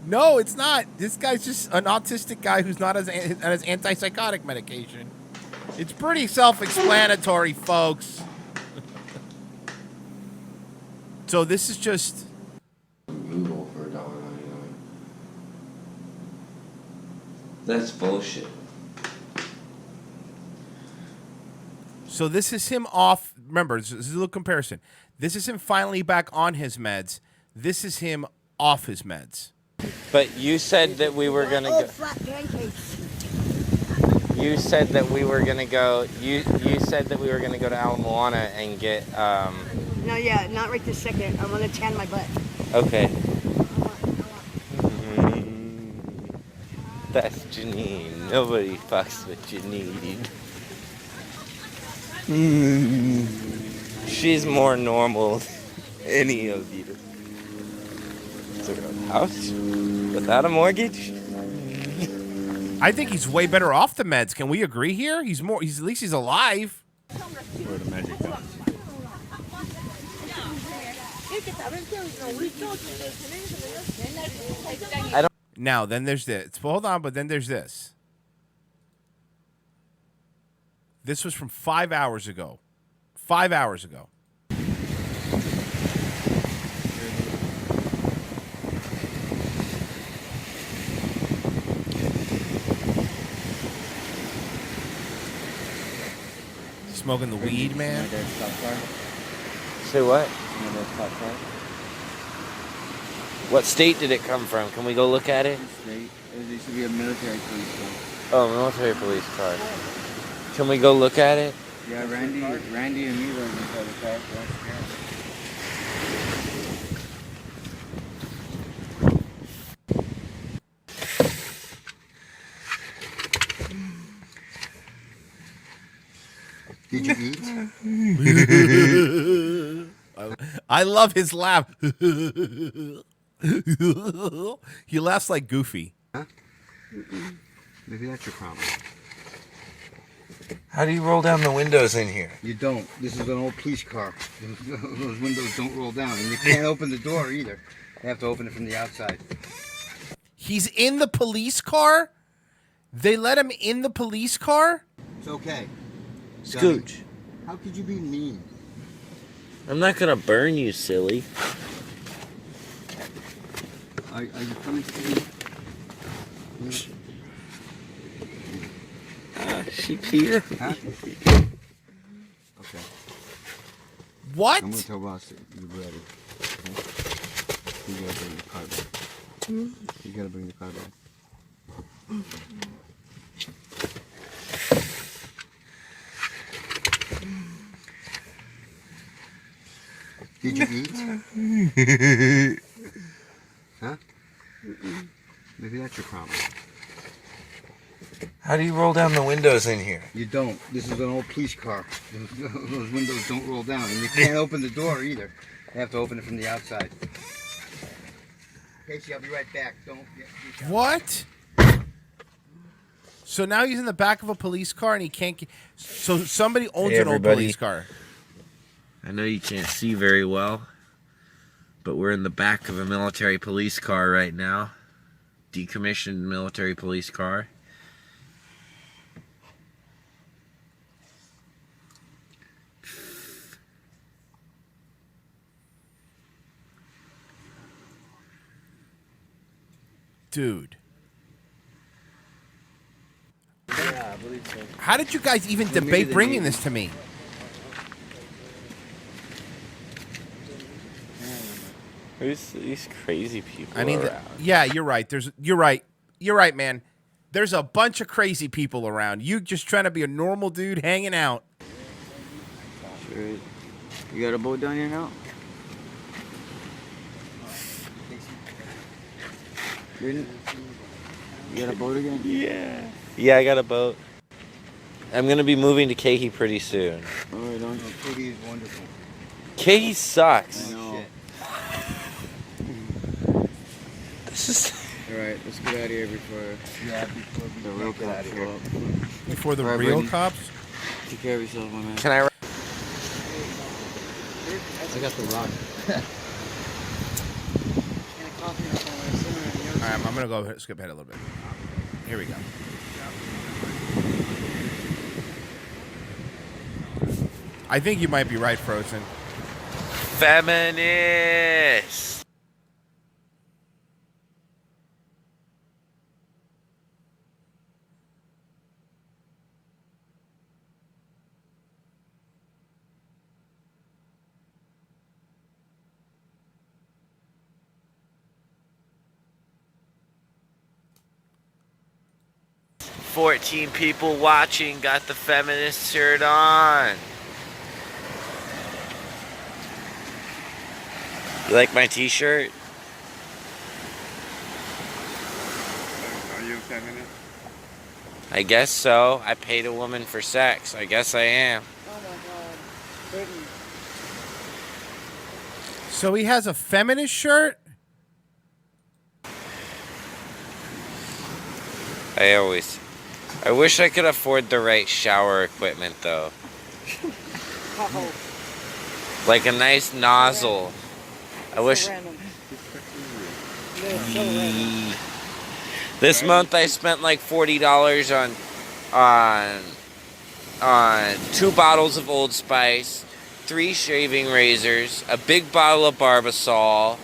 No, it's not. This guy's just an autistic guy who's not on his antipsychotic medication. It's pretty self-explanatory, folks. So this is just... Google for $1.99. That's bullshit. So this is him off. Remember, this is a little comparison. This is him finally back on his meds. This is him off his meds. But you said that we were gonna go. You said that we were gonna go. You said that we were gonna go to Ala Moana and get. No, yeah, not right this second. I want to tan my butt. Okay. That's Janine. Nobody fucks with Janine. She's more normal than any of you. Is there a house without a mortgage? I think he's way better off the meds. Can we agree here? He's at least he's alive. Where the magic comes. I don't. Now, then there's this. Hold on, but then there's this. This was from 5 hours ago. 5 hours ago. Smoking the weed, man. Say what? What state did it come from? Can we go look at it? State. It used to be a military police car. Oh, military police car. Can we go look at it? Yeah, Randy and me were inside the car. Did you eat? I love his laugh. He laughs like Goofy. Huh? Maybe that's your problem. How do you roll down the windows in here? You don't. This is an old police car. Those windows don't roll down, and you can't open the door either. You have to open it from the outside. He's in the police car? They let him in the police car? It's okay. Scooch. How could you be mean? I'm not gonna burn you, silly. Are you coming to me? She peed. Huh? Okay. What? I'm gonna tell Ross that you're ready. Okay? You gotta bring the car back. You gotta bring the car back. Did you eat? Huh? Maybe that's your problem. How do you roll down the windows in here? You don't. This is an old police car. Those windows don't roll down, and you can't open the door either. You have to open it from the outside. Casey, I'll be right back. Don't get What? So now he's in the back of a police car and he can't get... So somebody owns Hey, an old everybody. police car. I know you can't see very well, but we're in the back of a military police car right now. Decommissioned military police car. Dude. Yeah, I believe so. How did you guys even Well, maybe debate the bringing name. this to me? Who's these crazy people I mean, around? yeah, you're right. You're right. You're right, man. There's a bunch of crazy people around. You just trying to be a normal dude hanging out. Sure. You got a boat down here now? Didn't? You got a boat again? Yeah. Yeah, I got a boat. I'm gonna be moving to Kehi pretty soon. Oh, right on. Katie is wonderful. Kehi sucks. I know. This is. Alright, let's get out of here before the real cops show up. Before the Alright, real Brittany. cops? Take care of yourself, my man. Can I? I got the rock. All right, I'm going to go skip ahead a little bit. Here we go. I think you might be right, Frozen. Feminist. 14 people watching got the feminist shirt on. You like my t-shirt? Are you a feminist? I guess so. I paid a woman for sex. I guess I am. Oh my God. Britain. So he has a feminist shirt? I wish I could afford the right shower equipment though. Uh-oh. Like a nice nozzle. I wish. So random. So random. This month I spent like $40 on 2 bottles of Old Spice, 3 shaving razors, a big bottle of Barbasol,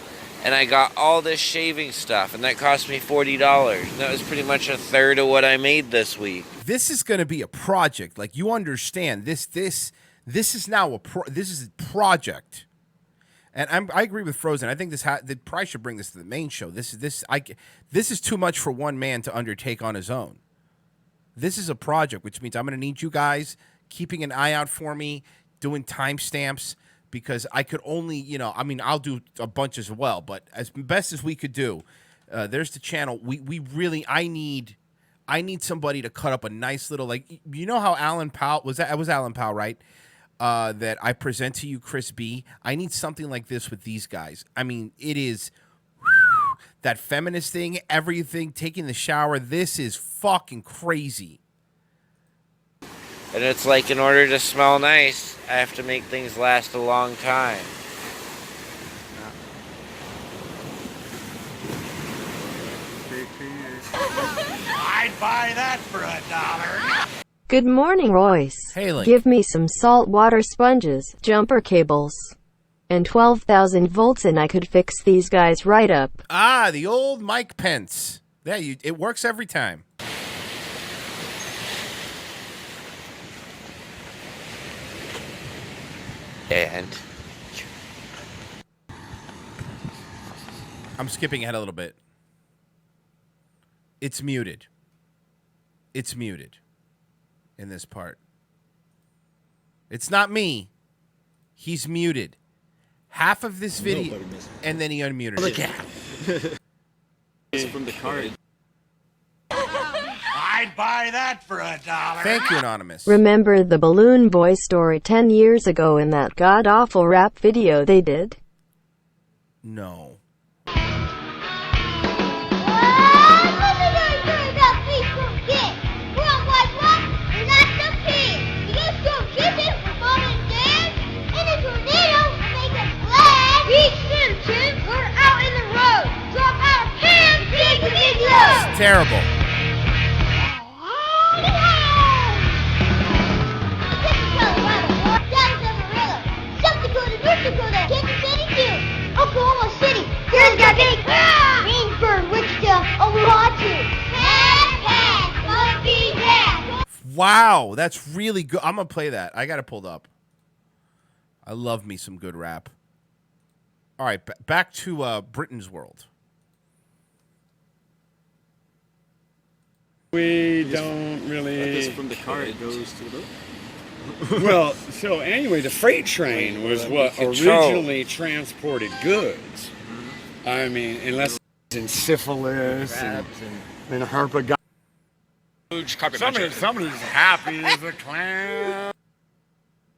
and I got all this shaving stuff, and that cost me $40. And that was pretty much a third of what I made this week. This is going to be a project. Like, you understand this is now this is a project. And I agree with Frozen. I think they probably should bring this to the main show. This is too much for one man to undertake on his own. This is a project, which means I'm going to need you guys keeping an eye out for me, doing timestamps, because I could only, I'll do a bunch as well, but as best as we could do, there's the channel. I need somebody to cut up a nice little, like, you know how Alan Powell was Alan Powell, right? That I present to you, Chris B. I need something like this with these guys. I mean, it is that feminist thing, everything, taking the shower. This is fucking crazy. And it's like, in order to smell nice, I have to make things last a long time. I'd buy that for $1. Good morning, Royce. Hey, Link. Give me some saltwater sponges, jumper cables, and 12,000 volts, and I could fix these guys right up. Ah, the old Mike Pence. It works every time. And I'm skipping ahead a little bit. It's muted. It's muted in this part. It's not me. He's muted. Half of this video, and then he unmuted it. It's from the card. I'd buy that for $1. Thank you, Anonymous. Remember the Balloon Boy story 10 years ago in that god-awful rap video they did? No. It's terrible. Oklahoma City, here's got big Greensburg, Wichita, Oahu. Wow, that's really good. I'm gonna play that. I got it pulled up. I love me some good rap. All right, back to Britain's World. We don't really. This from the car, it goes to the boat. Well, so anyway, the freight train was what originally transported goods. I mean, unless it's in syphilis and herpes. Somebody's happy as a clown.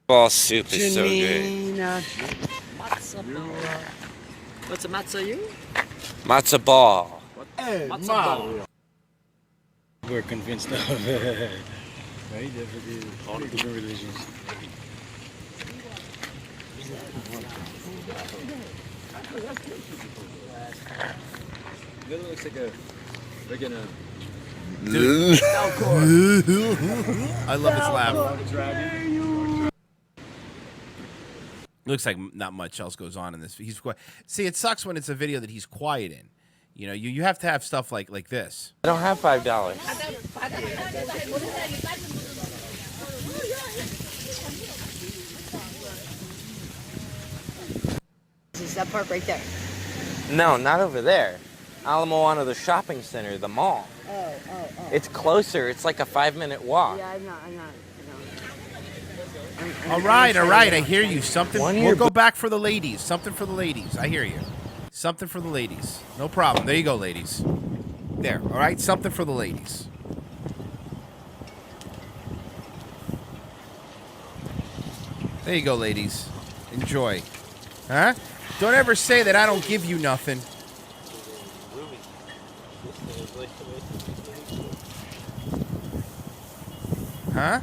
Ball soup is so good. What's a matzo you? Matzo ball. Hey, Matzo ball. We're convinced of it. Right? All the different religions. It looks like a regular. I love his laugh. Looks like not much else goes on in this. He's quiet. See, it sucks when it's a video that he's quiet in. You know, you have to have stuff like this. I don't have $5. This is that part right there. No, not over there. Ala Moana, the shopping center, the mall. Oh. It's closer. It's like a 5-minute walk. Yeah, I'm not. All right. I hear you. Something. We'll go back for the ladies. Something for the ladies. I hear you. Something for the ladies. No problem. There you go, ladies. There. All right. Something for the ladies. There you go, ladies. Enjoy. Huh? Don't ever say that I don't give you nothing. Huh?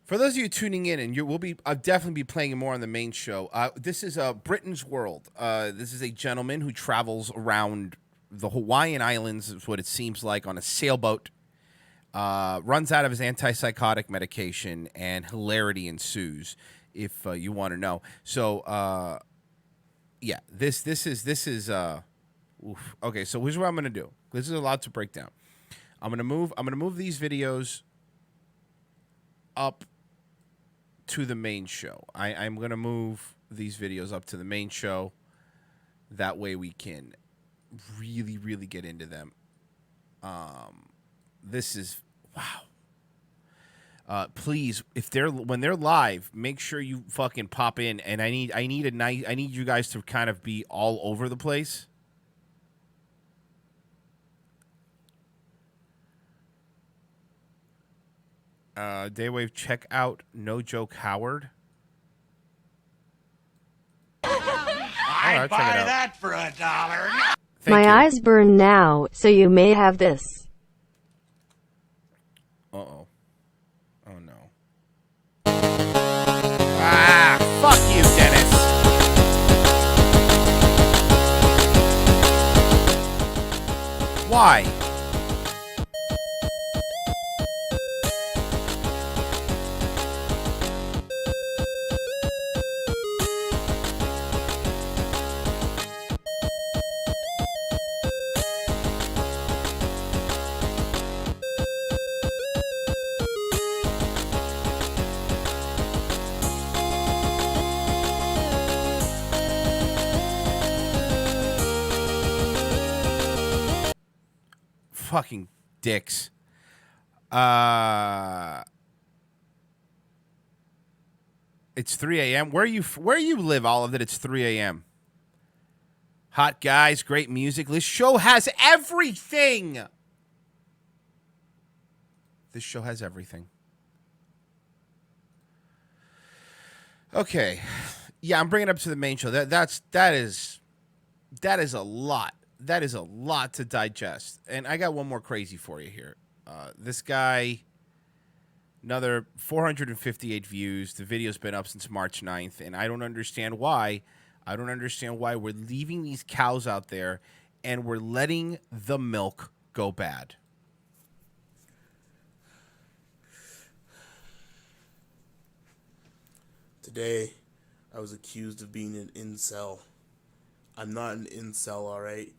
For those of you tuning in, and I'll definitely be playing more on the main show. This is Britain's World. This is a gentleman who travels around the Hawaiian Islands, is what it seems like, on a sailboat. Runs out of his antipsychotic medication, and hilarity ensues. If you want to know, so yeah, this is oof. Okay. So here's what I'm gonna do. This is a lot to break down. I'm gonna move these videos up to the main show. I'm going to move these videos up to the main show. That way we can really, really get into them. This is, wow. Please, when they're live, make sure you fucking pop in. And I need you guys to kind of be all over the place. Daywave, check out No Joke Howard. I'd buy that for $1. My eyes burn now, so you may have this. Uh-oh. Oh, no. Ah, fuck you, Dennis. Why? Fucking dicks. It's 3 a.m. Where you live, Olive, that it's 3 a.m.? Hot guys, great music. This show has everything. This show has everything. Okay. Yeah, I'm bringing it up to the main show. That is a lot. That is a lot to digest. And I got one more crazy for you here. This guy, another 458 views. The video's been up since March 9th, and I don't understand why. I don't understand why we're leaving these cows out there and we're letting the milk go bad. Today, I was accused of being an incel. I'm not an incel, alright?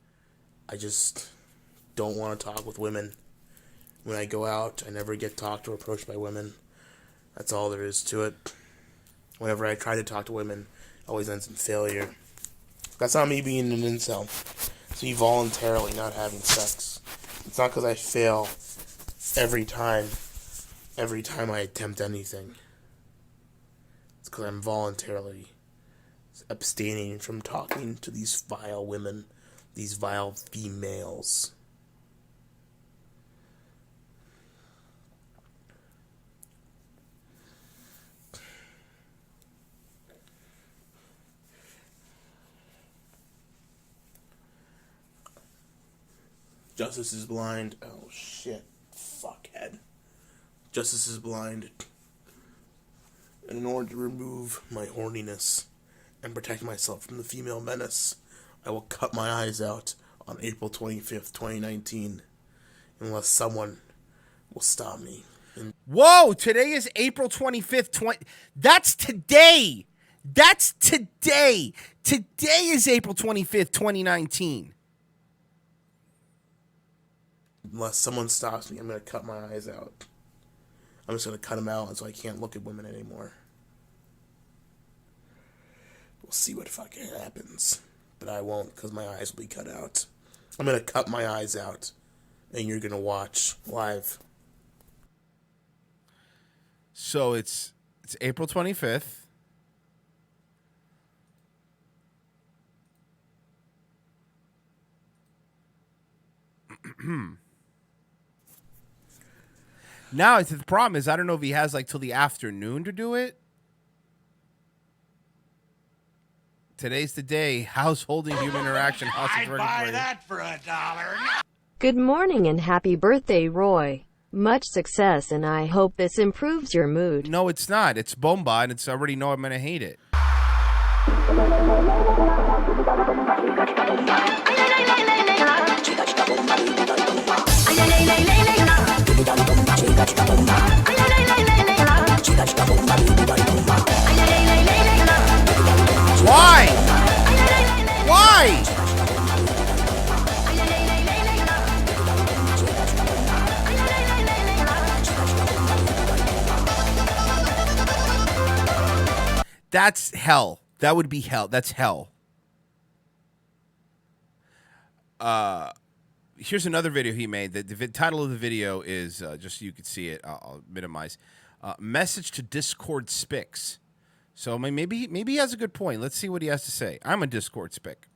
I just don't want to talk with women. When I go out, I never get talked or approached by women. That's all there is to it. Whenever I try to talk to women, it always ends in failure. That's not me being an incel. It's me voluntarily not having sex. It's not because I fail every time I attempt anything. It's because I'm voluntarily abstaining from talking to these vile women, these vile females. Justice is blind. Oh shit. Fuckhead. Justice is blind. And in order to remove my horniness and protect myself from the female menace, I will cut my eyes out on April 25th, 2019, unless someone will stop me. Whoa, today is April 25th, that's today. That's today. Today is April 25th, 2019. Unless someone stops me, I'm going to cut my eyes out. I'm just going to cut them out so I can't look at women anymore. We'll see what fucking happens. But I won't, because my eyes will be cut out. I'm going to cut my eyes out, and you're going to watch live. So it's April 25th. Now, the problem is, I don't know if he has like till the afternoon to do it. Today's the day. Household and human interaction. I'd buy that for $1. Good morning and happy birthday, Roy. Much success, and I hope this improves your mood. No, it's not. It's bomba, and it's already know I'm gonna hate it. Why? Why? That's hell. That would be hell. That's hell. Here's another video he made. The title of the video is, just so you can see it, I'll minimize. Message to Discord Spics. So maybe he has a good point. Let's see what he has to say. I'm a Discord Spic.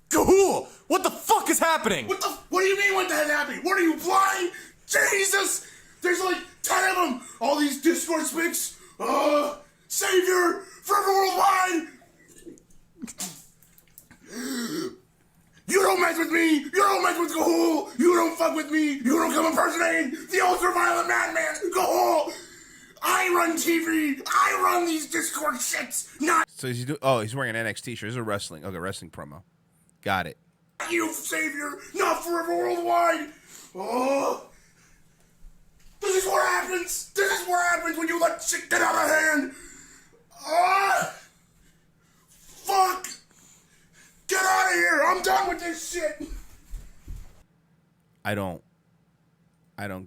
Gahul! What the fuck is happening? What do you mean what the hell happening? What are you blind? Jesus! There's like 10 of them! All these Discord spics! Savior! Forever worldwide! You don't mess with me! You don't mess with Gahul! You don't fuck with me! You don't come impersonating the ultra-violent madman! Gahul! I run TV! I run these Discord shits! Not So he's wearing an NXT shirt. This is a wrestling promo. Got it. you, Savior! Not Forever Worldwide! Oh! This is what happens! This is what happens when you let shit get out of hand! Fuck! Get out of here! I'm done with this shit! I don't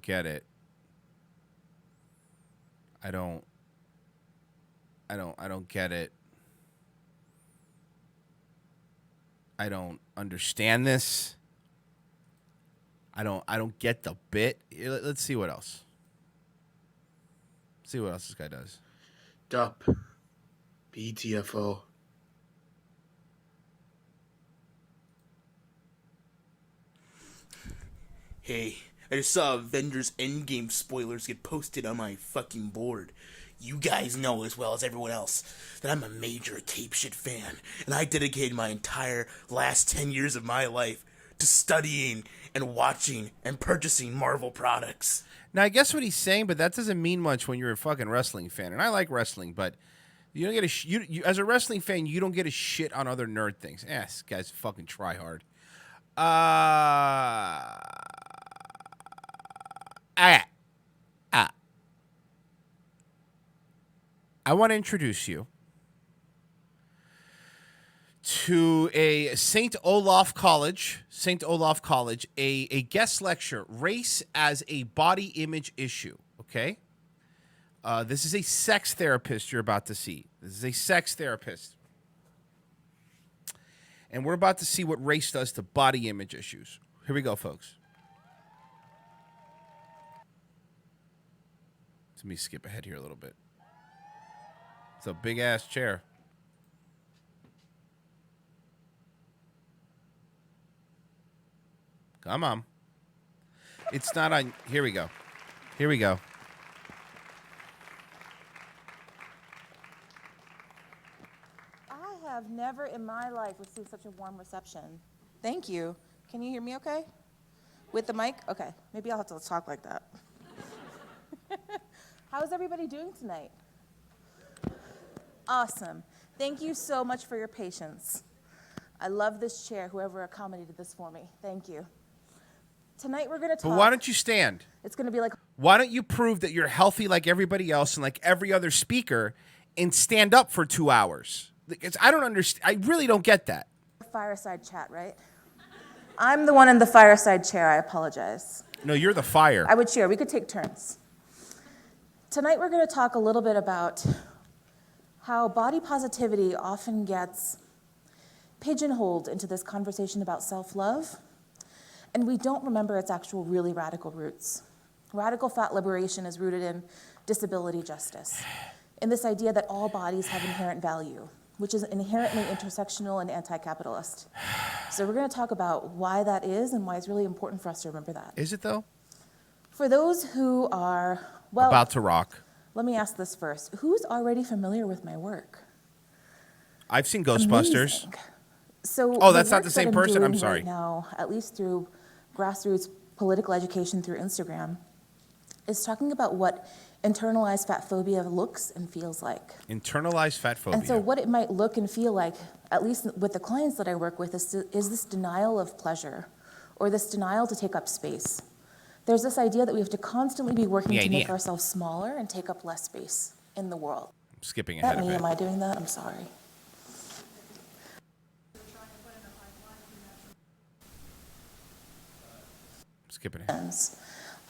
get it. I don't get it. I don't understand this. I don't get the bit. Let's see what else. See what else this guy does. Dup. BTFO. Hey, I just saw Avengers Endgame spoilers get posted on my fucking board. You guys know as well as everyone else that I'm a major cape shit fan, and I dedicated my entire last 10 years of my life to studying and watching and purchasing Marvel products. Now, I guess what he's saying, but that doesn't mean much when you're a fucking wrestling fan. And I like wrestling, but you don't get you as a wrestling fan, you don't get a shit on other nerd things. This guy's fucking try hard. I want to introduce you to a St. Olaf College, a guest lecture, Race as a Body Image Issue, okay? This is a sex therapist you're about to see. This is a sex therapist. And we're about to see what race does to body image issues. Here we go, folks. Let me skip ahead here a little bit. It's a big-ass chair. Come on. It's not on. Here we go. Here we go. I have never in my life received such a warm reception. Thank you. Can you hear me okay? With the mic? Okay. Maybe I'll have to talk like that. How's everybody doing tonight? Awesome. Thank you so much for your patience. I love this chair, whoever accommodated this for me. Thank you. Tonight we're going to talk. But why don't you stand? It's going to be like. Why don't you prove that you're healthy like everybody else and like every other speaker and stand up for 2 hours? I don't understand. I really don't get that. Fireside chat, right? I'm the one in the fireside chair. I apologize. No, you're the fire. I would share. We could take turns. Tonight we're going to talk a little bit about how body positivity often gets pigeonholed into this conversation about self-love, and we don't remember its actual really radical roots. Radical fat liberation is rooted in disability justice, in this idea that all bodies have inherent value, which is inherently intersectional and anti-capitalist. So we're going to talk about why that is and why it's really important for us to remember that. Is it though? For those who are, well, About to rock. let me ask this first. Who's already familiar with my work? I've seen Ghostbusters. Amazing. So Oh, that's not work the same that I'm person? I'm doing sorry. Right now, at least through grassroots political education through Instagram, is talking about what internalized fat phobia looks and feels like. Internalized fat phobia. And so what it might look and feel like, at least with the clients that I work with, is this denial of pleasure or this denial to take up space. There's this idea that we have to constantly be working to make ourselves smaller and take up less space in the world. I'm skipping Is that ahead me? a bit. Am I doing that? I'm sorry. Skipping ahead.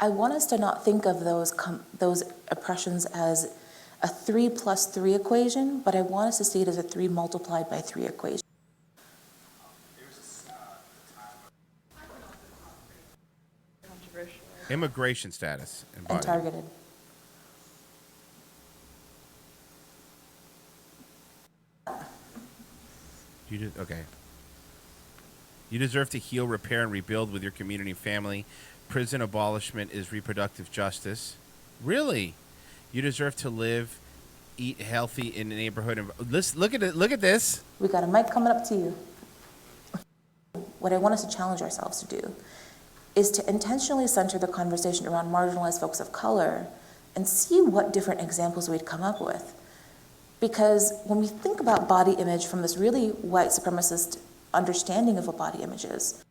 I want us to not think of those oppressions as a 3 plus 3 equation, but I want us to see it as a 3 multiplied by 3 equation. Immigration status. And targeted. Okay. You deserve to heal, repair, and rebuild with your community and family. Prison abolishment is reproductive justice. Really? You deserve to live, eat healthy in a neighborhood. Look at it. Look at this. We got a mic coming up to you. What I want us to challenge ourselves to do is to intentionally center the conversation around marginalized folks of color and see what different examples we'd come up with. Because when we think about body image from this really white supremacist understanding of what body image is,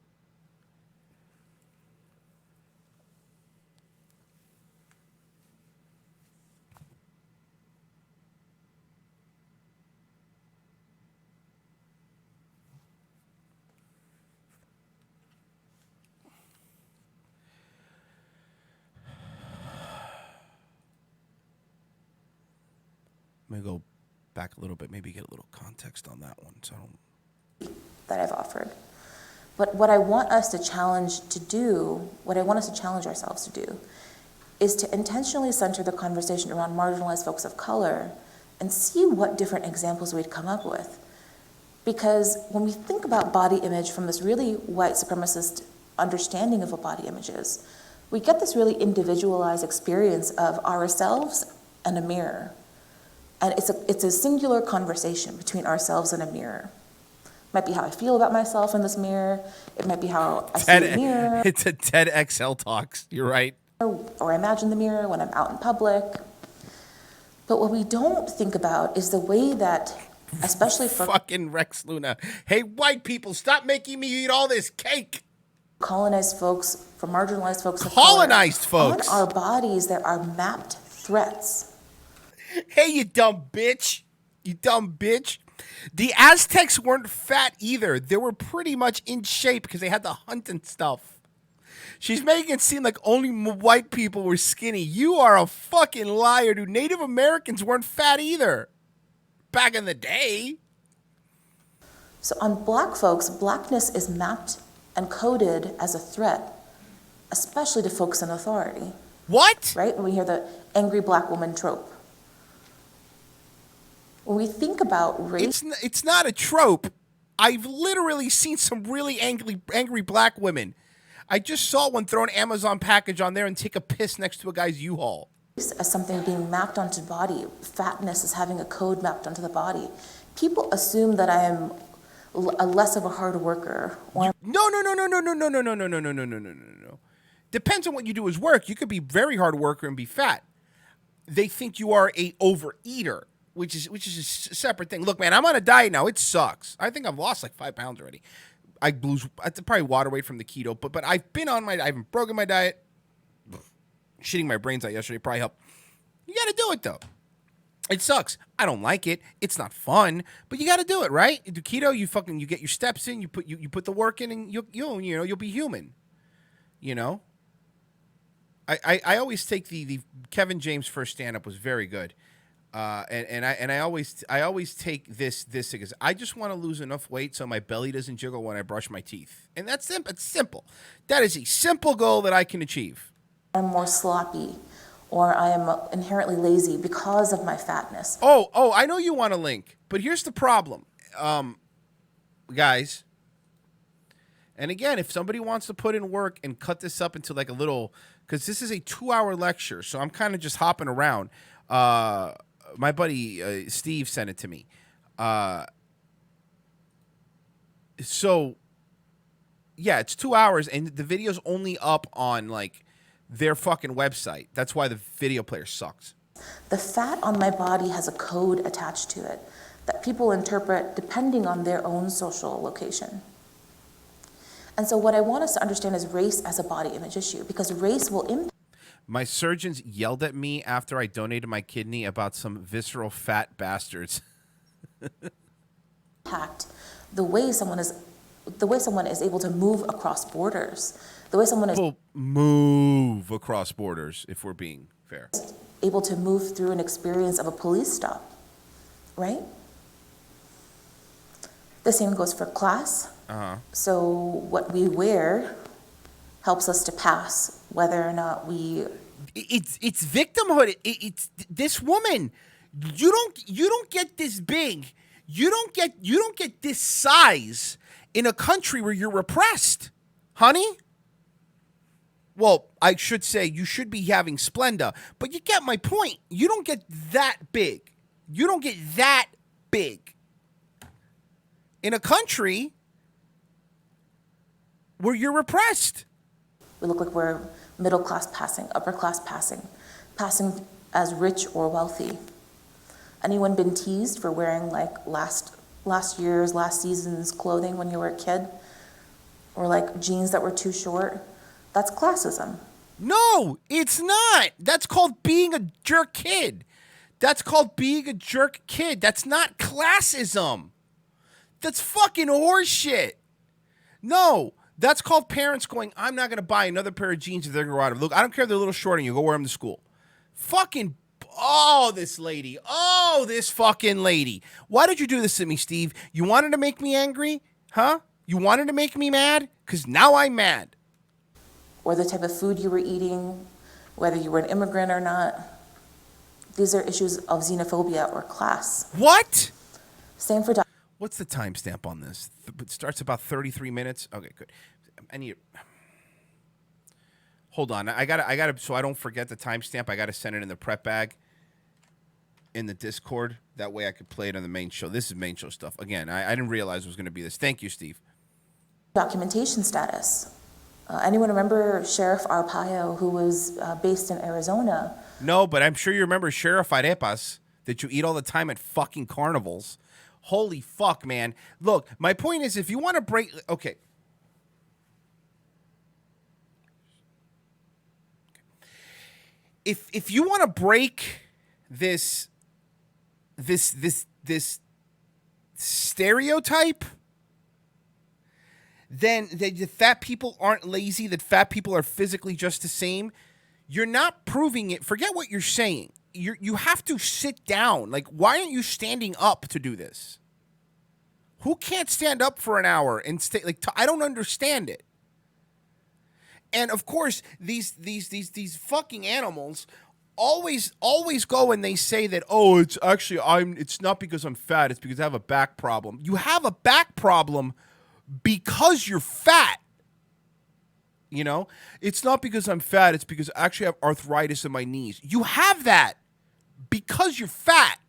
I'm going to go back a little bit, maybe get a little context on that one. So I don't... that I've offered. But what I want us to challenge to do, what I want us to challenge ourselves to do, is to intentionally center the conversation around marginalized folks of color and see what different examples we'd come up with. Because when we think about body image from this really white supremacist understanding of what body image is, we get this really individualized experience of ourselves and a mirror. And it's a singular conversation between ourselves and a mirror. It might be how I feel about myself in this mirror. It might be how I see the mirror. It's a TED XL Talks. You're right. Or I imagine the mirror when I'm out in public. But what we don't think about is the way that, especially for fucking Rex Luna. Hey, white people, stop making me eat all this cake. Colonized folks, for marginalized folks of Colonized color, folks. on our bodies there are mapped threats. Hey, you dumb bitch. You dumb bitch. The Aztecs weren't fat either. They were pretty much in shape because they had to hunt and stuff. She's making it seem like only white people were skinny. You are a fucking liar, dude. Native Americans weren't fat either. Back in the day. So on black folks, blackness is mapped and coded as a threat, especially to folks in authority. What? Right? When we hear the angry black woman trope. When we think about race... It's not a trope. I've literally seen some really angry black women. I just saw one throw an Amazon package on there and take a piss next to a guy's U-Haul. As something being mapped onto the body, fatness is having a code mapped onto the body. People assume that I am less of a hard worker. Or No. Depends on what you do as work. You could be very hard worker and be fat. They think you are a overeater, which is a separate thing. Look, man, I'm on a diet now. It sucks. I think I've lost like 5 pounds already. I probably water weight from the keto, but I've been on I haven't broken my diet. Shitting my brains out yesterday probably helped. You got to do it though. It sucks. I don't like it. It's not fun, but you got to do it, right? You do keto, you get your steps in, you put the work in, and you'll be human. You know. I always take the Kevin James first stand up was very good. And I always take this because I just want to lose enough weight so my belly doesn't jiggle when I brush my teeth. And that's simple. It's simple. That is a simple goal that I can achieve. I'm more sloppy, or I am inherently lazy because of my fatness. Oh, I know you want a link, but here's the problem. Guys, and again, if somebody wants to put in work and cut this up into like a little, because this is a 2-hour lecture, so I'm kind of just hopping around. My buddy Steve sent it to me. So, yeah, it's 2 hours, and the video's only up on like their fucking website. That's why the video player sucks. The fat on my body has a code attached to it that people interpret depending on their own social location. And so what I want us to understand is race as a body image issue, because race will impact. My surgeons yelled at me after I donated my kidney about some visceral fat bastards. The way someone is able to move across borders, the way someone is move across borders, if we're being fair, able to move through an experience of a police stop, right? The same goes for class. So what we wear helps us to pass, whether or not we. It's victimhood. It's this woman. You don't get this big. You don't get this size in a country where you're repressed, honey. Well, I should say you should be having Splenda, but you get my point. You don't get that big. You don't get that big in a country where you're repressed. We look like we're middle class passing, upper class passing as rich or wealthy. Anyone been teased for wearing like last season's clothing when you were a kid? Or like jeans that were too short? That's classism. No, it's not. That's called being a jerk kid. That's not classism. That's fucking horseshit. No, that's called parents going, I'm not going to buy another pair of jeans if they're going to go out of. Look, I don't care if they're a little short and you go wear them to school. Fucking, this fucking lady. Why did you do this to me, Steve? You wanted to make me angry? Huh? You wanted to make me mad? Because now I'm mad. Or the type of food you were eating, whether you were an immigrant or not. These are issues of xenophobia or class. What? Same for What's the timestamp on this? It starts about 33 minutes. Okay, good. I need. Hold on. I gotta. So I don't forget the timestamp. I gotta send it in the prep bag. In the Discord. That way I could play it on the main show. This is main show stuff. Again, I didn't realize it was gonna be this. Thank you, Steve. Documentation status. Anyone remember Sheriff Arpaio, who was based in Arizona? No, but I'm sure you remember Sheriff Arepas that you eat all the time at fucking carnivals. Holy fuck, man. Look, my point is, if you want to break... Okay. If you want to break this stereotype, then that fat people aren't lazy, that fat people are physically just the same, you're not proving it. Forget what you're saying. You have to sit down. Like, why aren't you standing up to do this? Who can't stand up for an hour and stay? Like, I don't understand it. And of course, these fucking animals always go and they say that, oh, it's not because I'm fat, it's because I have a back problem. You have a back problem because you're fat. You know, it's not because I'm fat, it's because I actually have arthritis in my knees. You have that because you're fat.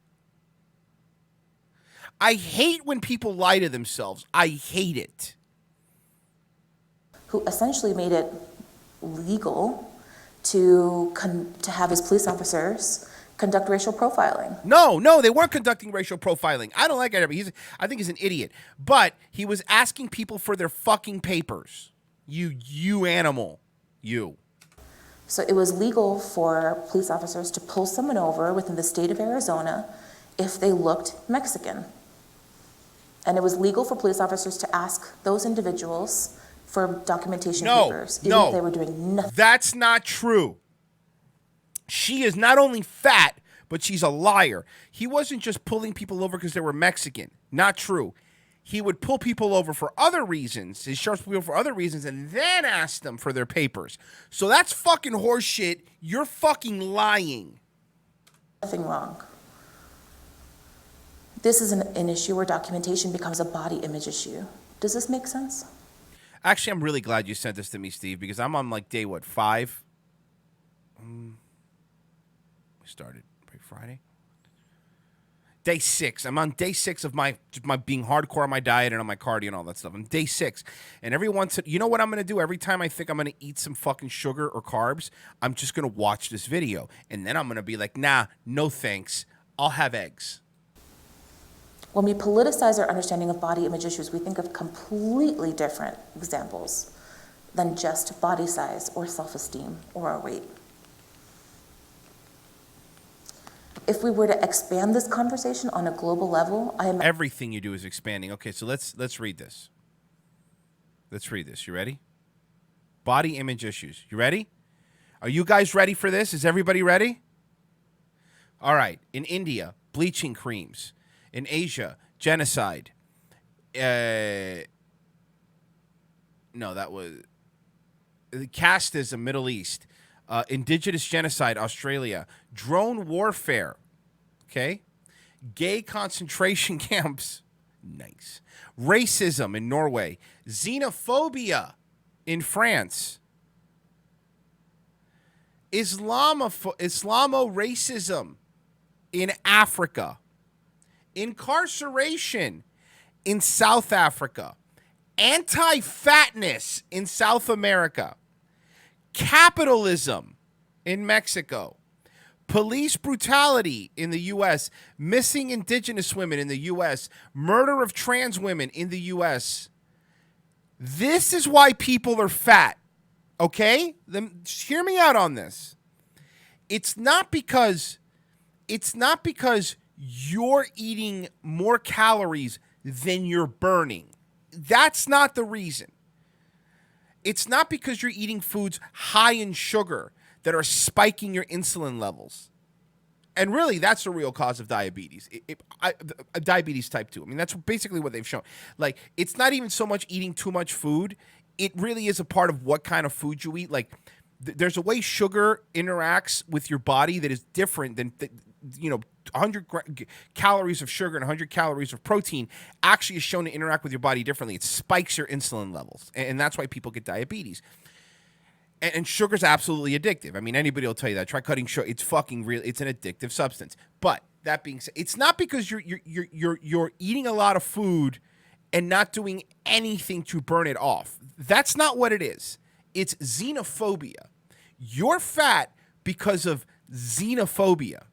I hate when people lie to themselves. I hate it. Who essentially made it legal to have his police officers conduct racial profiling. No, they weren't conducting racial profiling. I don't like it. I think he's an idiot. But he was asking people for their fucking papers. You animal. You. So it was legal for police officers to pull someone over within the state of Arizona if they looked Mexican. And it was legal for police officers to ask those individuals for documentation papers, even if they were doing nothing. That's not true. She is not only fat, but she's a liar. He wasn't just pulling people over because they were Mexican. Not true. He would pull people over for other reasons. His sheriffs would pull people for other reasons and then ask them for their papers. So that's fucking horseshit. You're fucking lying. Nothing wrong. This is an issue where documentation becomes a body image issue. Does this make sense? Actually, I'm really glad you sent this to me, Steve, because I'm on like day, 5? We started Friday? Day 6. I'm on day 6 of my being hardcore on my diet and on my cardio and all that stuff. I'm day 6. And every once, you know what I'm going to do? Every time I think I'm going to eat some fucking sugar or carbs, I'm just going to watch this video. And then I'm going to be like, nah, no thanks. I'll have eggs. When we politicize our understanding of body image issues, we think of completely different examples than just body size or self-esteem or our weight. If we were to expand this conversation on a global level, Everything you do is expanding. Okay, so let's read this. Let's read this. You ready? Body image issues. You ready? Are you guys ready for this? Is everybody ready? All right. In India, bleaching creams. In Asia, genocide. No, that was casteism, Middle East. Indigenous genocide, Australia. Drone warfare. Okay. Gay concentration camps. Nice. Racism in Norway. Xenophobia in France. Islamo-racism in Africa. Incarceration in South Africa. Anti-fatness in South America. Capitalism in Mexico. Police brutality in the U.S. Missing indigenous women in the U.S. Murder of trans women in the U.S. This is why people are fat. Okay? Hear me out on this. It's not because you're eating more calories than you're burning. That's not the reason. It's not because you're eating foods high in sugar that are spiking your insulin levels. And really, that's the real cause of diabetes. Diabetes type 2. I mean, that's basically what they've shown. Like, it's not even so much eating too much food. It really is a part of what kind of food you eat. Like, there's a way sugar interacts with your body that is different than, 100 calories of sugar and 100 calories of protein actually is shown to interact with your body differently. It spikes your insulin levels, and that's why people get diabetes. And sugar's absolutely addictive. I mean, anybody will tell you that. Try cutting sugar. It's fucking real. It's an addictive substance. But that being said, it's not because you're eating a lot of food and not doing anything to burn it off. That's not what it is. It's xenophobia. You're fat because of xenophobia.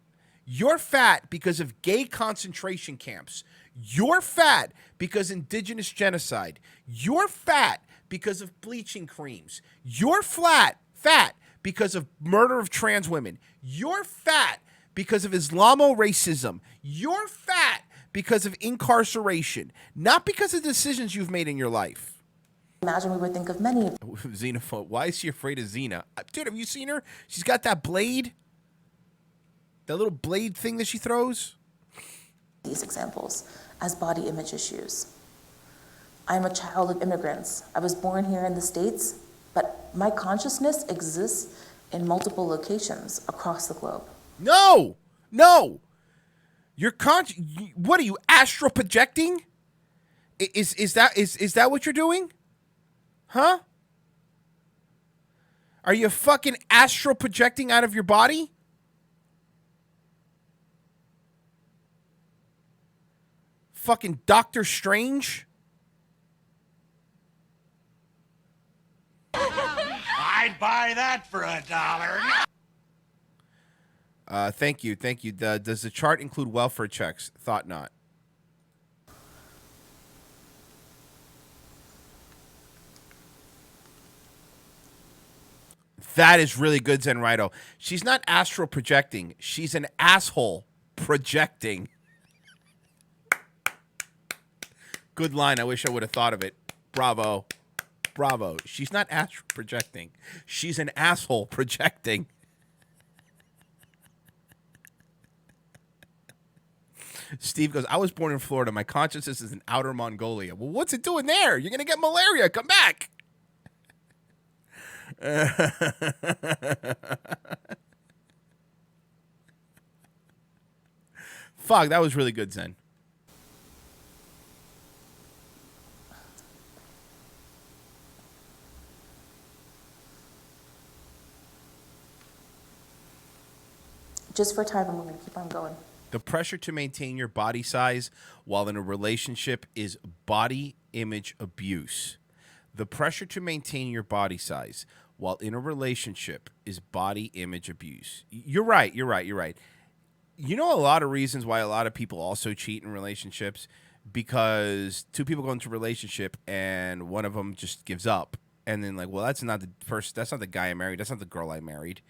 You're fat because of gay concentration camps. You're fat because indigenous genocide. You're fat because of bleaching creams. You're fat because of murder of trans women. You're fat because of Islamo-racism. You're fat because of incarceration, not because of decisions you've made in your life. Imagine we would think of many of Xenophobe. Why is she afraid of Xena? Dude, have you seen her? She's got that blade. That little blade thing that she throws. These examples as body image issues. I'm a child of immigrants. I was born here in the States, but my consciousness exists in multiple locations across the globe. No. You're what are you, astral projecting? Is that what you're doing? Huh? Are you fucking astral projecting out of your body? Fucking Doctor Strange? I'd buy that for $1. Thank you. Does the chart include welfare checks? Thought not. That is really good, Zen Rido. She's not astral projecting. She's an asshole projecting. Good line. I wish I would have thought of it. Bravo. She's not astral projecting. She's an asshole projecting. Steve goes, I was born in Florida. My consciousness is in outer Mongolia. Well, what's it doing there? You're going to get malaria. Come back. Fuck, that was really good, Zen. Just for time, I'm going to keep on going. The pressure to maintain your body size while in a relationship is body image abuse. The pressure to maintain your body size while in a relationship is body image abuse. You're right. You know a lot of reasons why a lot of people also cheat in relationships, because two people go into a relationship and one of them just gives up, and then like, well, that's not the guy I married, that's not the girl I married.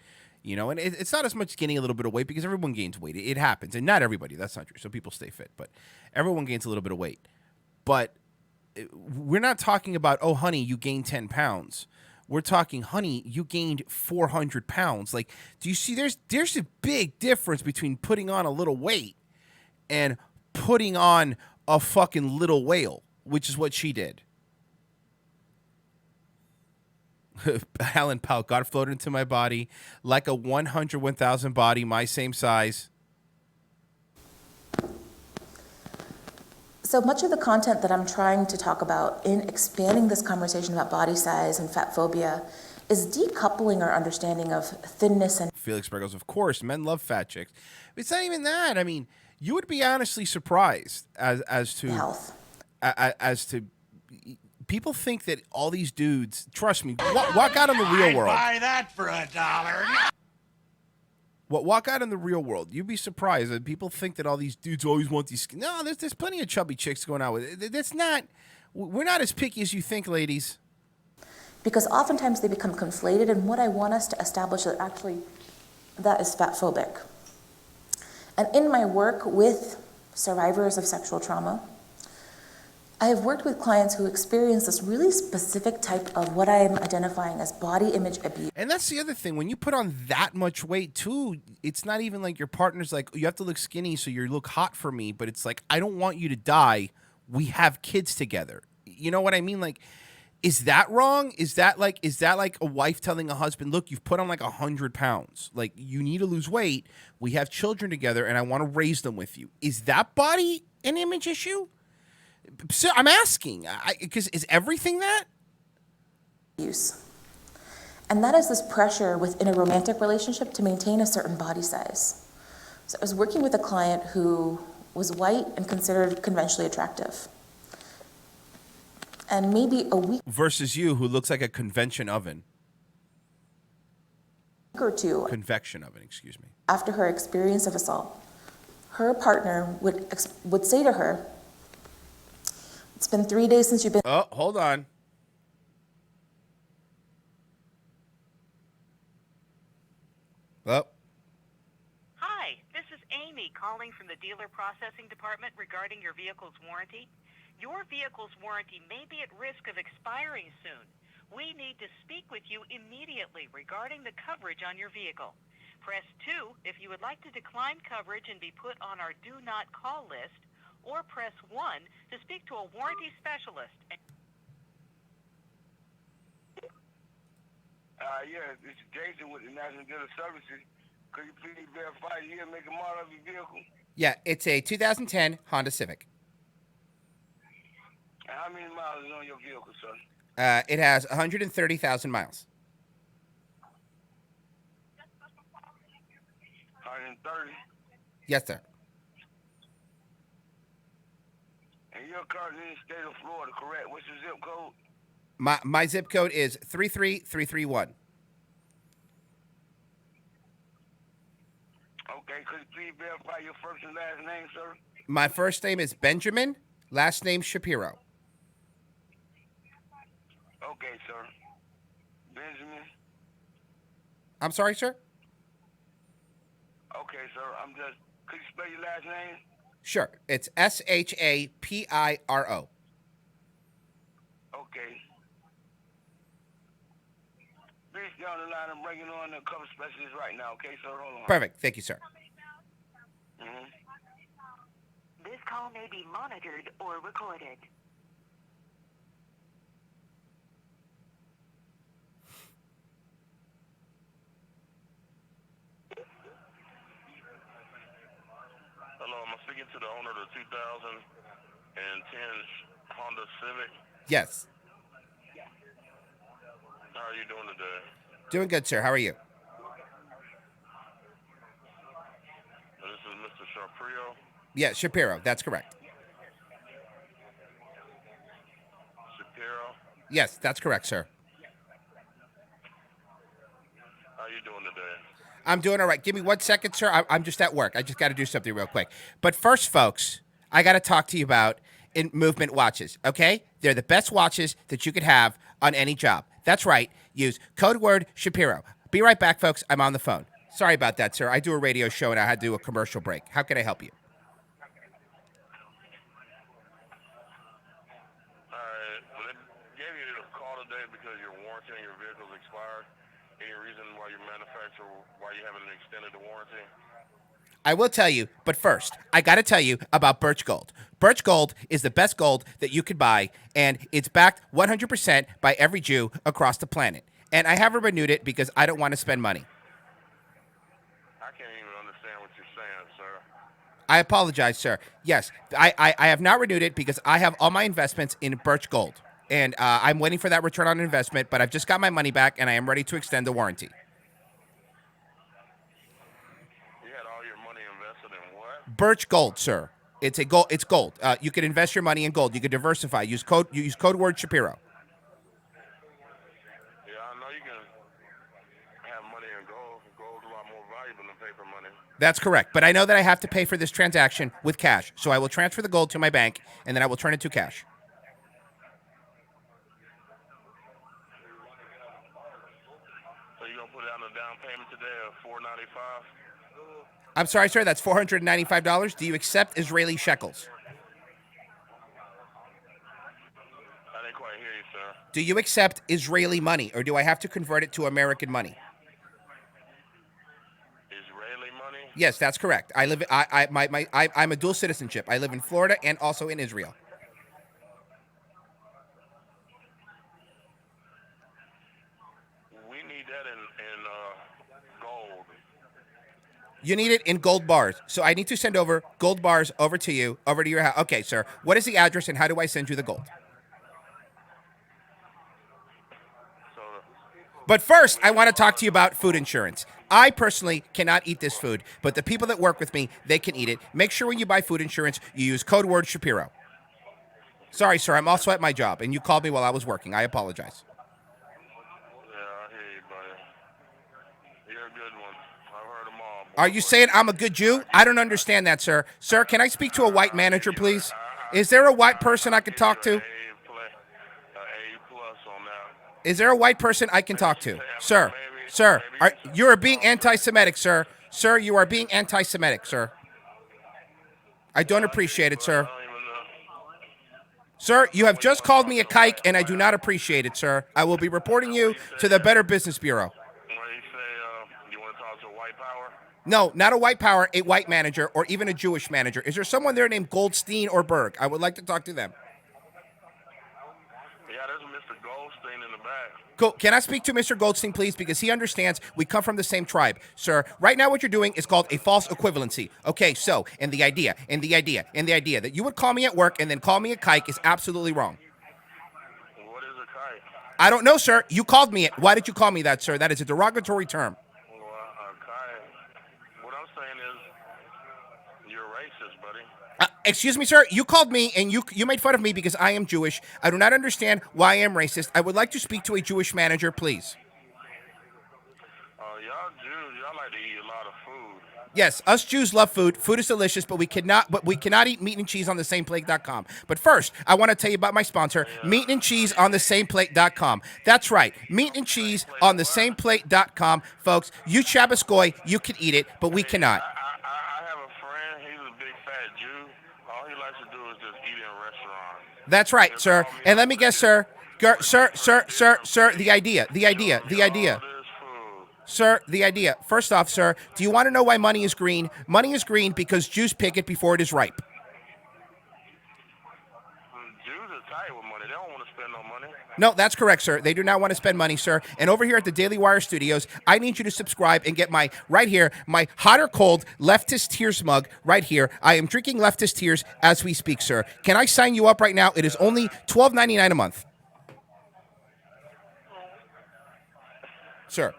You know, and it's not as much gaining a little bit of weight, because everyone gains weight. It happens. And not everybody. That's not true. So people stay fit. But everyone gains a little bit of weight. But we're not talking about, oh, honey, you gained 10 pounds. We're talking, honey, you gained 400 pounds. Like, do you see there's a big difference between putting on a little weight and putting on a fucking little whale, which is what she did. Alan Powell, God floated into my body like a 100,000 body, my same size. So much of the content that I'm trying to talk about in expanding this conversation about body size and fat phobia is decoupling our understanding of thinness and... Felix Berg goes, of course, men love fat chicks. It's not even that. I mean, you would be honestly surprised as to... health. As to... People think that all these dudes, trust me, walk out in the real world. I'd buy that for $1. Walk out in the real world. You'd be surprised that people think that all these dudes always want these. No, there's plenty of chubby chicks going out with it. That's not. We're not as picky as you think, ladies. Because oftentimes they become conflated, and what I want us to establish is actually that is fat phobic. And in my work with survivors of sexual trauma, I have worked with clients who experience this really specific type of what I am identifying as body image abuse. And that's the other thing. When you put on that much weight, too, it's not even like your partner's like, you have to look skinny so you look hot for me. But it's like, I don't want you to die. We have kids together. You know what I mean? Like, is that wrong? Is that like a wife telling a husband, look, you've put on like 100 pounds. Like, you need to lose weight. We have children together, and I want to raise them with you. Is that body an image issue? So I'm asking, because is everything that? Use. And that is this pressure within a romantic relationship to maintain a certain body size. So I was working with a client who was white and considered conventionally attractive. And maybe a week versus you, who looks like a convection oven. Or two. Convection oven, excuse me. After her experience of assault, her partner would say to her, it's been 3 days since you've been... Oh, hold on. Oh. Hi, this is Amy calling from the dealer processing department regarding your vehicle's warranty. Your vehicle's warranty may be at risk of expiring soon. We need to speak with you immediately regarding the coverage on your vehicle. Press 2 if you would like to decline coverage and be put on our do not call list, or press 1 to speak to a warranty specialist. Yeah, this is Jason with the National Dealer Services. Could you please verify the year, make, and model of your vehicle? Yeah, it's a 2010 Honda Civic. And how many miles is on your vehicle, sir? It has 130,000 miles. 130? Yes, sir. And you're currently in the state of Florida, correct? What's your zip code? My zip code is 33331. Okay, could you please verify your first and last name, sir? My first name is Benjamin, last name Shapiro. Okay, sir. Benjamin? I'm sorry, sir? Okay, sir. Could you spell your last name? Sure. It's Shapiro. Okay. Please stay on the line. I'm bringing on the cover specialist right now. Okay, sir? Hold on. Perfect. Thank you, sir. Mm-hmm. This call may be monitored or recorded. Hello, am I speaking to the owner of the 2010 Honda Civic? Yes. How are you doing today? Doing good, sir. How are you? This is Mr. Shapiro. Yeah, Shapiro. That's correct. Shapiro. Yes, that's correct, sir. How are you doing today? I'm doing all right. Give me 1 second, sir. I'm just at work. I just got to do something real quick. But first, folks, I got to talk to you about movement watches, okay? They're the best watches that you could have on any job. That's right. Use code word Shapiro. Be right back, folks. I'm on the phone. Sorry about that, sir. I do a radio show and I had to do a commercial break. How can I help you? All right. Well, they gave you a call today because your warranty on your vehicle's expired. Any reason why your manufacturer, why you haven't extended the warranty? I will tell you, but first, I got to tell you about Birch Gold. Birch Gold is the best gold that you could buy, and it's backed 100% by every Jew across the planet. And I haven't renewed it because I don't want to spend money. I can't even understand what you're saying, sir. I apologize, sir. Yes, I have not renewed it because I have all my investments in Birch Gold. And I'm waiting for that return on investment, but I've just got my money back, and I am ready to extend the warranty. You had all your money invested in what? Birch Gold, sir. It's a gold. It's gold. You can invest your money in gold. You can diversify. Use code word Shapiro. Yeah, I know you can have money in gold. Gold's a lot more valuable than paper money. That's correct. But I know that I have to pay for this transaction with cash. So I will transfer the gold to my bank, and then I will turn it to cash. So you're going to put down a down payment today of $495? I'm sorry, sir. That's $495. Do you accept Israeli shekels? I didn't quite hear you, sir. Do you accept Israeli money, or do I have to convert it to American money? Israeli money? Yes, that's correct. I live. I'm a dual citizenship. I live in Florida and also in Israel. We need that in gold. You need it in gold bars. So I need to send over gold bars over to you, over to your house. Okay, sir. What is the address and how do I send you the gold? But first, I want to talk to you about food insurance. I personally cannot eat this food, but the people that work with me, they can eat it. Make sure when you buy food insurance, you use code word Shapiro. Sorry, sir. I'm also at my job, and you called me while I was working. I apologize. Yeah, I hear you, buddy. You're a good one. I've heard them all. Are you saying I'm a good Jew? I don't understand that, sir. Sir, can I speak to a white manager, please? Is there a white person I can talk to? Is there a white person I can talk to? Sir, you are being anti-Semitic, sir. Sir, you are being anti-Semitic, sir. I don't appreciate it, sir. Sir, you have just called me a kike, and I do not appreciate it, sir. I will be reporting you to the Better Business Bureau. You want to talk to white power? No, not a white power, a white manager, or even a Jewish manager. Is there someone there named Goldstein or Berg? I would like to talk to them. Yeah, there's Mr. Goldstein in the back. Cool. Can I speak to Mr. Goldstein, please? Because he understands we come from the same tribe. Sir, right now what you're doing is called a false equivalency. Okay, so, and the idea that you would call me at work and then call me a kike is absolutely wrong. What is a kike? I don't know, sir. You called me it. Why did you call me that, sir? That is a derogatory term. Well, a kike. What I'm saying is, you're racist, buddy. Excuse me, sir. You called me and you made fun of me because I am Jewish. I do not understand why I am racist. I would like to speak to a Jewish manager, please. Y'all Jews, y'all like to eat a lot of food. Yes, us Jews love food. Food is delicious, but we cannot eat meat and cheese on the same plate.com. But first, I want to tell you about my sponsor, meat and cheese on the same plate.com. That's right, meat and cheese on the same plate.com. Folks, you Shabbos Goy, you can eat it, but we cannot. I have a friend, he's a big fat Jew. All he likes to do is just eat in restaurants. That's right, sir. And let me guess, sir, the idea. Sir, the idea. First off, sir, do you want to know why money is green? Money is green because Jews pick it before it is ripe. with money. They don't want to spend no money. No, that's correct, sir. They do not want to spend money, sir. And over here at the Daily Wire Studios, I need you to subscribe and get my, right here, my hot or cold leftist tears mug right here. I am drinking leftist tears as we speak, sir. Can I sign you up right now? It is only $12.99 a month. Sir.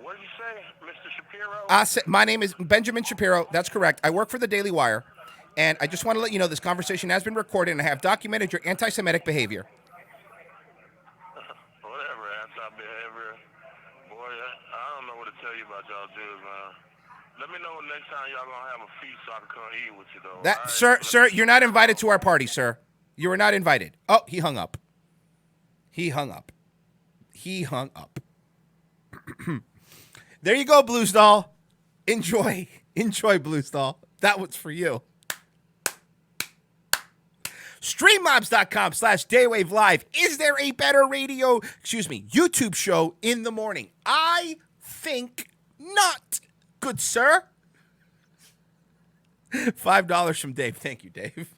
What did you say, Mr. Shapiro? My name is Benjamin Shapiro. That's correct. I work for the Daily Wire. And I just want to let you know this conversation has been recorded and I have documented your anti-Semitic behavior. Whatever, anti-behavior. Boy, I don't know what to tell you about y'all dudes, man. Let me know next time y'all gonna have a feast so I can come eat with you, though. That, sir, you're not invited to our party, sir. You are not invited. Oh, he hung up. He hung up. He hung up. There you go, Blues Doll. Enjoy. Enjoy, Blues Doll. That was for you. Streammobs.com/Daywave Live. Is there a better YouTube show in the morning? I think not, good sir. $5 from Dave. Thank you, Dave.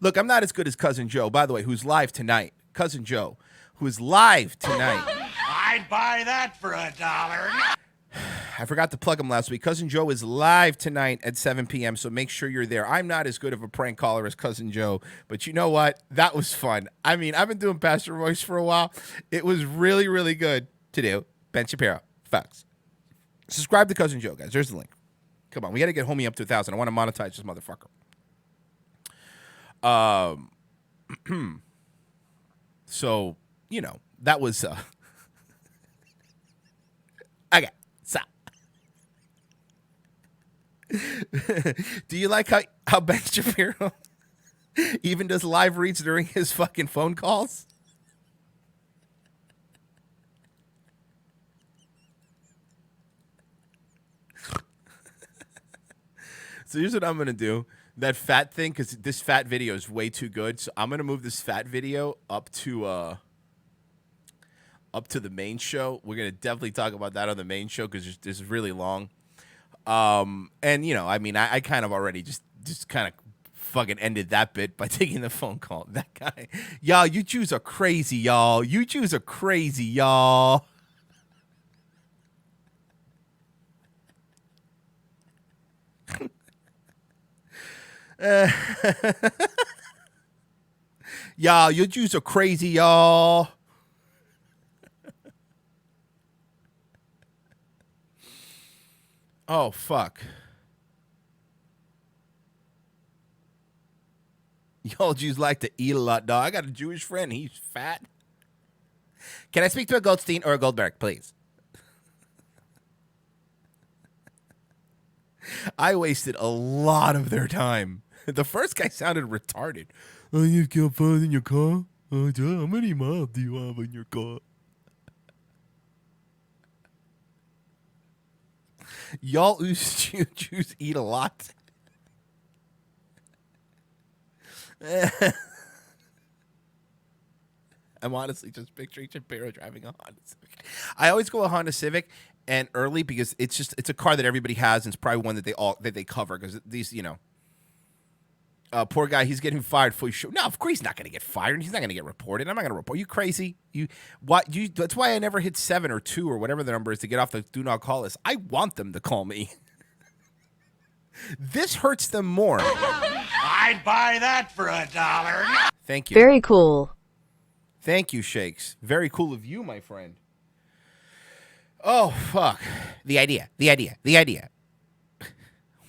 Look, I'm not as good as Cousin Joe, by the way, who's live tonight. Cousin Joe, who is live tonight. I'd buy that for $1. I forgot to plug him last week. Cousin Joe is live tonight at 7 p.m., so make sure you're there. I'm not as good of a prank caller as Cousin Joe, but you know what? That was fun. I mean, I've been doing Pastor Royce for a while. It was really, really good to do. Ben Shapiro, facts. Subscribe to Cousin Joe, guys. There's the link. Come on, we got to get Homie up to 1,000. I want to monetize this motherfucker. So, that was... Okay. Do you like how Ben Shapiro even does live reads during his fucking phone calls? So here's what I'm going to do. That fat thing, because this fat video is way too good. So I'm going to move this fat video up to the main show. We're going to definitely talk about that on the main show because this is really long. And I kind of already just kind of fucking ended that bit by taking the phone call. That guy, y'all, you Jews are crazy, y'all. You Jews are crazy, y'all. Y'all, you Jews are crazy, y'all. Oh, fuck. Y'all Jews like to eat a lot, dog. I got a Jewish friend. He's fat. Can I speak to a Goldstein or a Goldberg, please? I wasted a lot of their time. The first guy sounded retarded. Oh, you got fun in your car? Oh, how many miles do you have in your car? Y'all Jews eat a lot. I'm honestly just picturing Shapiro driving a Honda Civic. I always go a Honda Civic and early because it's a car that everybody has and it's probably one that they cover because these, poor guy, he's getting fired for his show. No, of course he's not going to get fired. He's not going to get reported. I'm not going to report. You crazy? That's why I never hit 7 or 2 or whatever the number is to get off the do not call list. I want them to call me. This hurts them more. I'd buy that for $1. Thank you. Very cool. Thank you, Shakes. Very cool of you, my friend. Oh, fuck. The idea.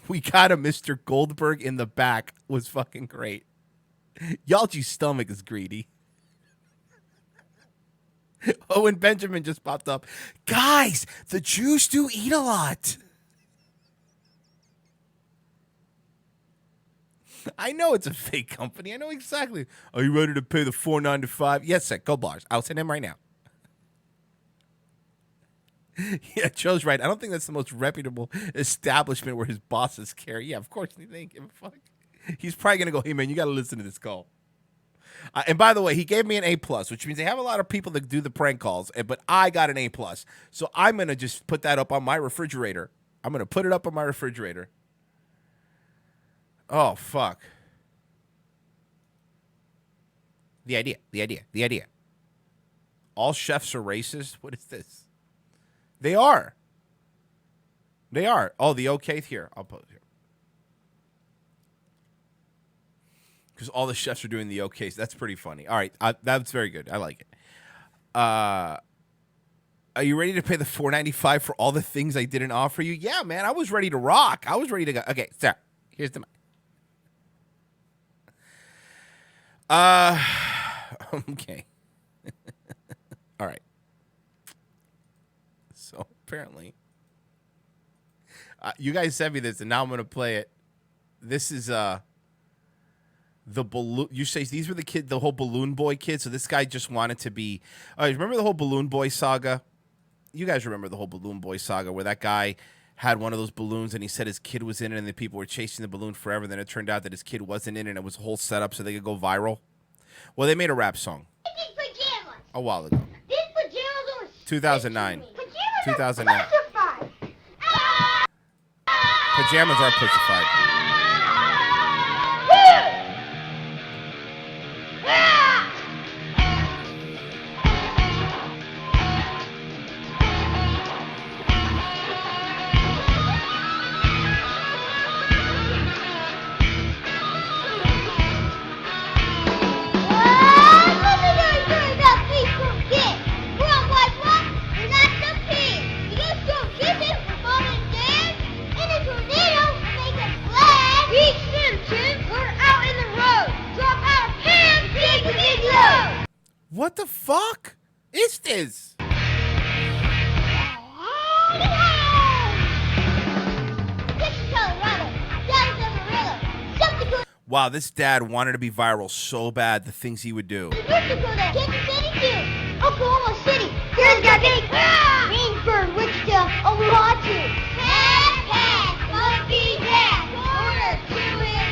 We got a Mr. Goldberg in the back was fucking great. Y'all G's stomach is greedy. Oh, and Benjamin just popped up. Guys, the Jews do eat a lot. I know it's a fake company. I know exactly. Are you ready to pay the $4.95? Yes, sir. Go bars. I'll send him right now. Yeah, Joe's right. I don't think that's the most reputable establishment where his bosses care. Yeah, of course. They didn't give a fuck. He's probably going to go, hey, man, you got to listen to this call. And by the way, he gave me an A+, which means they have a lot of people that do the prank calls, but I got an A+. So I'm going to just put that up on my refrigerator. I'm going to put it up on my refrigerator. Oh, fuck. The idea. All chefs are racist? What is this? They are. Oh, the okay here. I'll put it here. Because all the chefs are doing the okays. That's pretty funny. All right. That's very good. I like it. Are you ready to pay the $4.95 for all the things I didn't offer you? Yeah, man. I was ready to rock. I was ready to go. Okay, so here's the money. Okay. All right. So apparently, you guys sent me this, and now I'm gonna play it. This is the balloon. You say these were the whole balloon boy kid. So this guy just wanted to be. Remember the whole balloon boy saga? You guys remember the whole balloon boy saga where that guy had one of those balloons and he said his kid was in it, and the people were chasing the balloon forever. Then it turned out that his kid wasn't in it, and it was a whole setup so they could go viral. Well, they made a rap song a while ago. 2009. 2009. Pajamas are pussified. What the fuck is this? Wow, this dad wanted to be viral so bad, the things he would do. Oklahoma City, Greensburg, Wichita, Owahatchee. Pass, monkey jack, order to it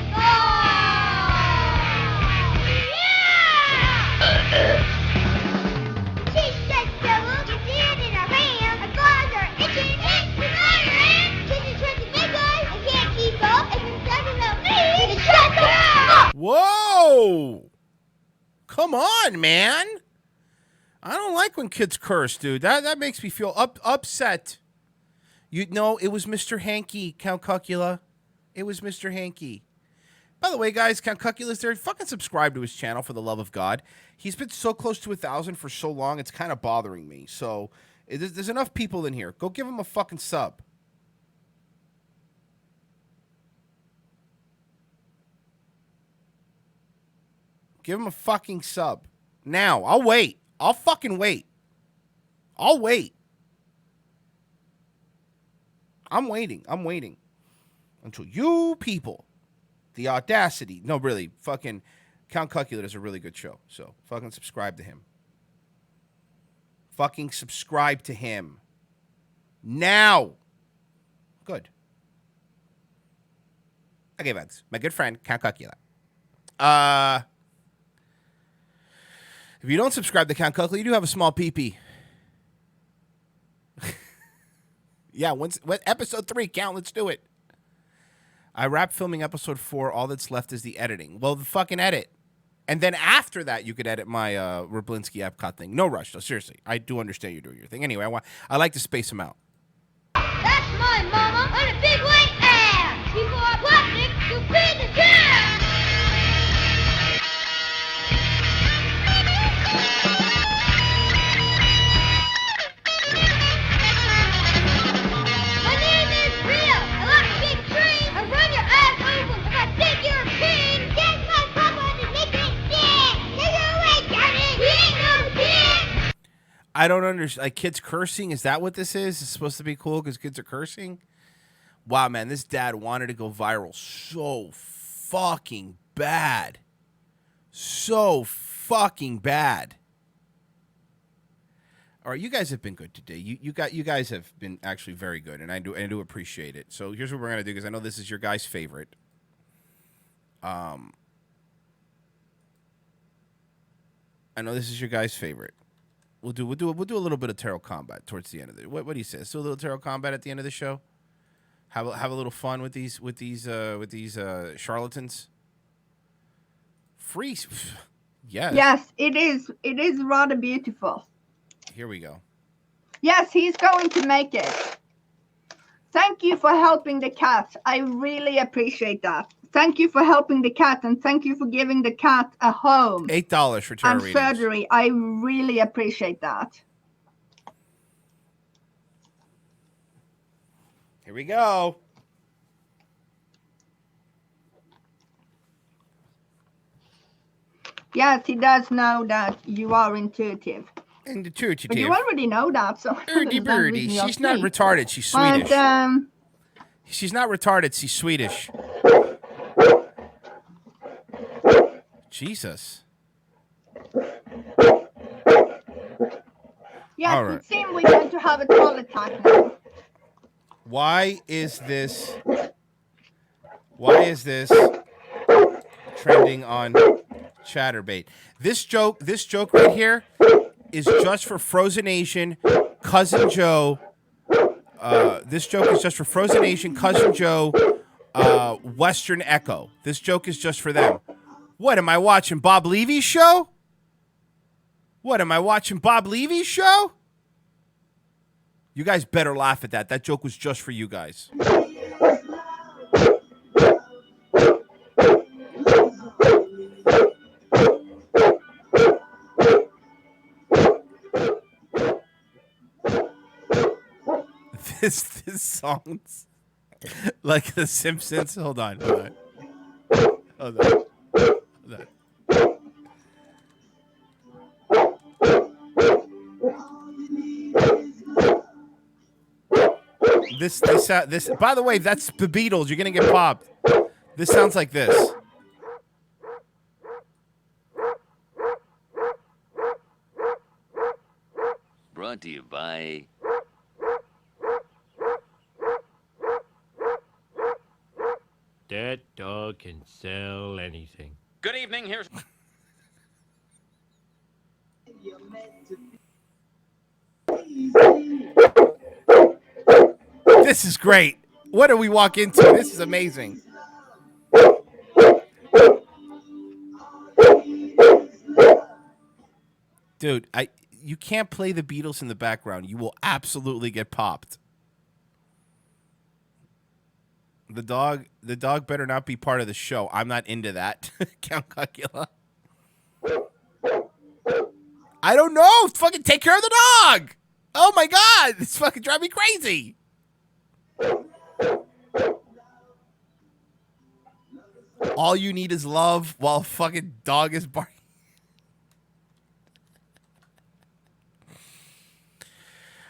She said, "Devil, you did in our hands. Our claws are itching. It's the hand. Kitchen trying to make us. I can't keep up. And you're talking about me. Shut up!" Whoa! Come on, man. I don't like when kids curse, dude. That makes me feel upset. You know, it was Mr. Hanky, Count Cuckula. It was Mr. Hanky. By the way, guys, Count Cuckula's there. Fucking subscribe to his channel for the love of God. He's been so close to 1,000 for so long, it's kind of bothering me. So there's enough people in here. Go give him a fucking sub. Give him a fucking sub. Now, I'll wait. I'll fucking wait. I'll wait. I'm waiting. I'm waiting. Until you people, the audacity. No, really, fucking Count Cuckula is a really good show. So fucking subscribe to him. Fucking subscribe to him. Now. Good. Okay, Vance. My good friend, Count Cuckula. If you don't subscribe to Count Cuckula, you do have a small pee-pee. Yeah, episode 3, Count, let's do it. I wrapped filming episode 4. All that's left is the editing. Well, the fucking edit. And then after that, you could edit my Rablinski Epcot thing. No rush, though. Seriously. I do understand you're doing your thing. Anyway, I like to space them out. That's my mama on a big white ass. People are plastic to feed the cat. My name is Rita. I like big trees. I run your ass over if I think you're a king. That's my papa to make it sick. Take it away, Johnny. We ain't no kid. I don't understand. Like, kids cursing? Is that what this is? It's supposed to be cool because kids are cursing? Wow, man, this dad wanted to go viral so fucking bad. So fucking bad. All right, you guys have been good today. You guys have been actually very good, and I do appreciate it. So here's what we're gonna do, because I know this is your guys' favorite. I know this is your guys' favorite. We'll do a little bit of tarot combat towards the end of it. What do you say? Let's do a little tarot combat at the end of the show. Have a little fun with these charlatans. Free. Yes. Yes, it is. It is rather beautiful. Here we go. Yes, he's going to make it. Thank you for helping the cat. I really appreciate that. Thank you for helping the cat, and thank you for giving the cat a home. $8 for tarot and readings. surgery. I really appreciate that. Here we go. Yes, he does know that you are intuitive. Intuitive. But you already know that, so Birdie birdie. She's not retarded. She's Swedish. But, she's not retarded. She's Swedish. Jesus. yes, All right. it seems we're going to have a troll attack now. Why is this trending on Chatterbait? This joke right here is just for Frozen Nation, Cousin Joe. This joke is just for Frozen Nation, Cousin Joe, Western Echo. This joke is just for them. What, am I watching Bob Levy's show? What, am I watching Bob Levy's show? You guys better laugh at that. That joke was just for you guys. This sounds like The Simpsons. Hold on. This. By the way, that's the Beatles. You're gonna get popped. This sounds like this. Brought to you by. That dog can sell anything. Good evening. Here's. This is great. What do we walk into? This is amazing. Dude, you can't play the Beatles in the background. You will absolutely get popped. The dog better not be part of the show. I'm not into that. Count Cocula. I don't know. Fucking take care of the dog. Oh my God. This fucking drive me crazy. All you need is love while fucking dog is barking.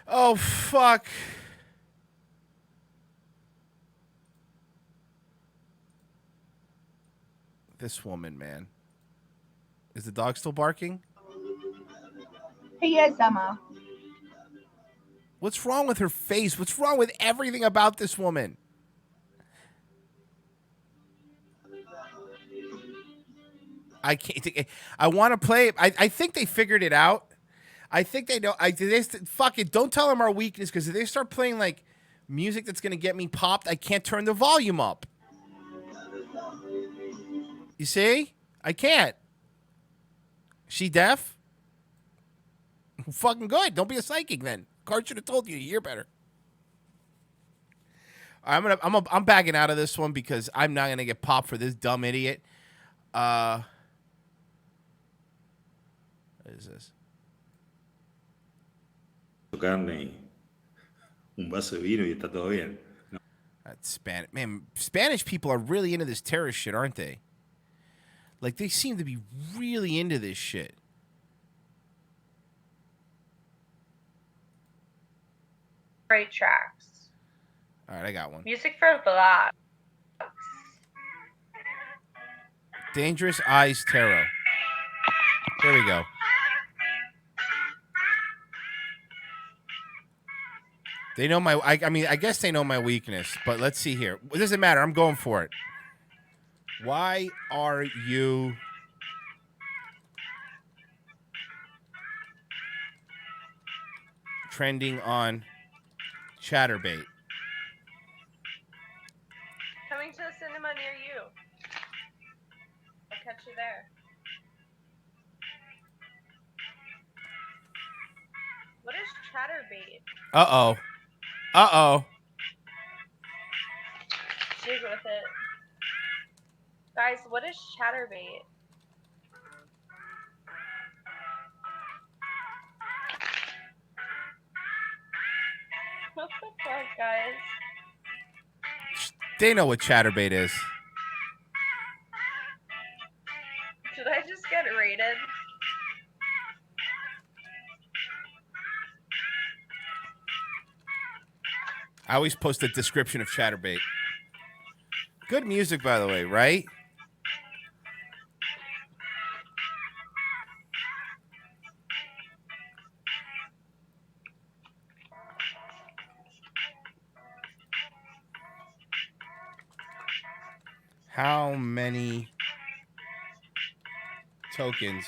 Oh, fuck. This woman, man. Is the dog still barking? He is, Emma. What's wrong with her face? What's wrong with everything about this woman? I can't. I want to play it. I think they figured it out. I think they know. Fuck it. Don't tell them our weakness, because if they start playing like music that's gonna get me popped, I can't turn the volume up. You see? I can't. She deaf? Fucking good. Don't be a psychic then. Card should have told you to hear better. I'm backing out of this one because I'm not gonna get popped for this dumb idiot. What is this? Carne y un vaso de vino y está todo bien. That's Spanish. Man, Spanish people are really into this terrorist shit, aren't they? Like, they seem to be really into this shit. Great tracks. All right, I got one. Music for blocks. Dangerous Eyes Tarot. There we go. They know my... I mean, I guess they know my weakness, but let's see here. It doesn't matter. I'm going for it. Why are you... trending on Chatterbait? Coming to a cinema near you. I'll catch you there. chatterbait? Uh-oh. Uh-oh. Jig with it. Guys, what is chatterbait? What the fuck, guys? They know what chatterbait is. Did I just get raided? I always post a description of chatterbait. Good music, by the way, right? How many tokens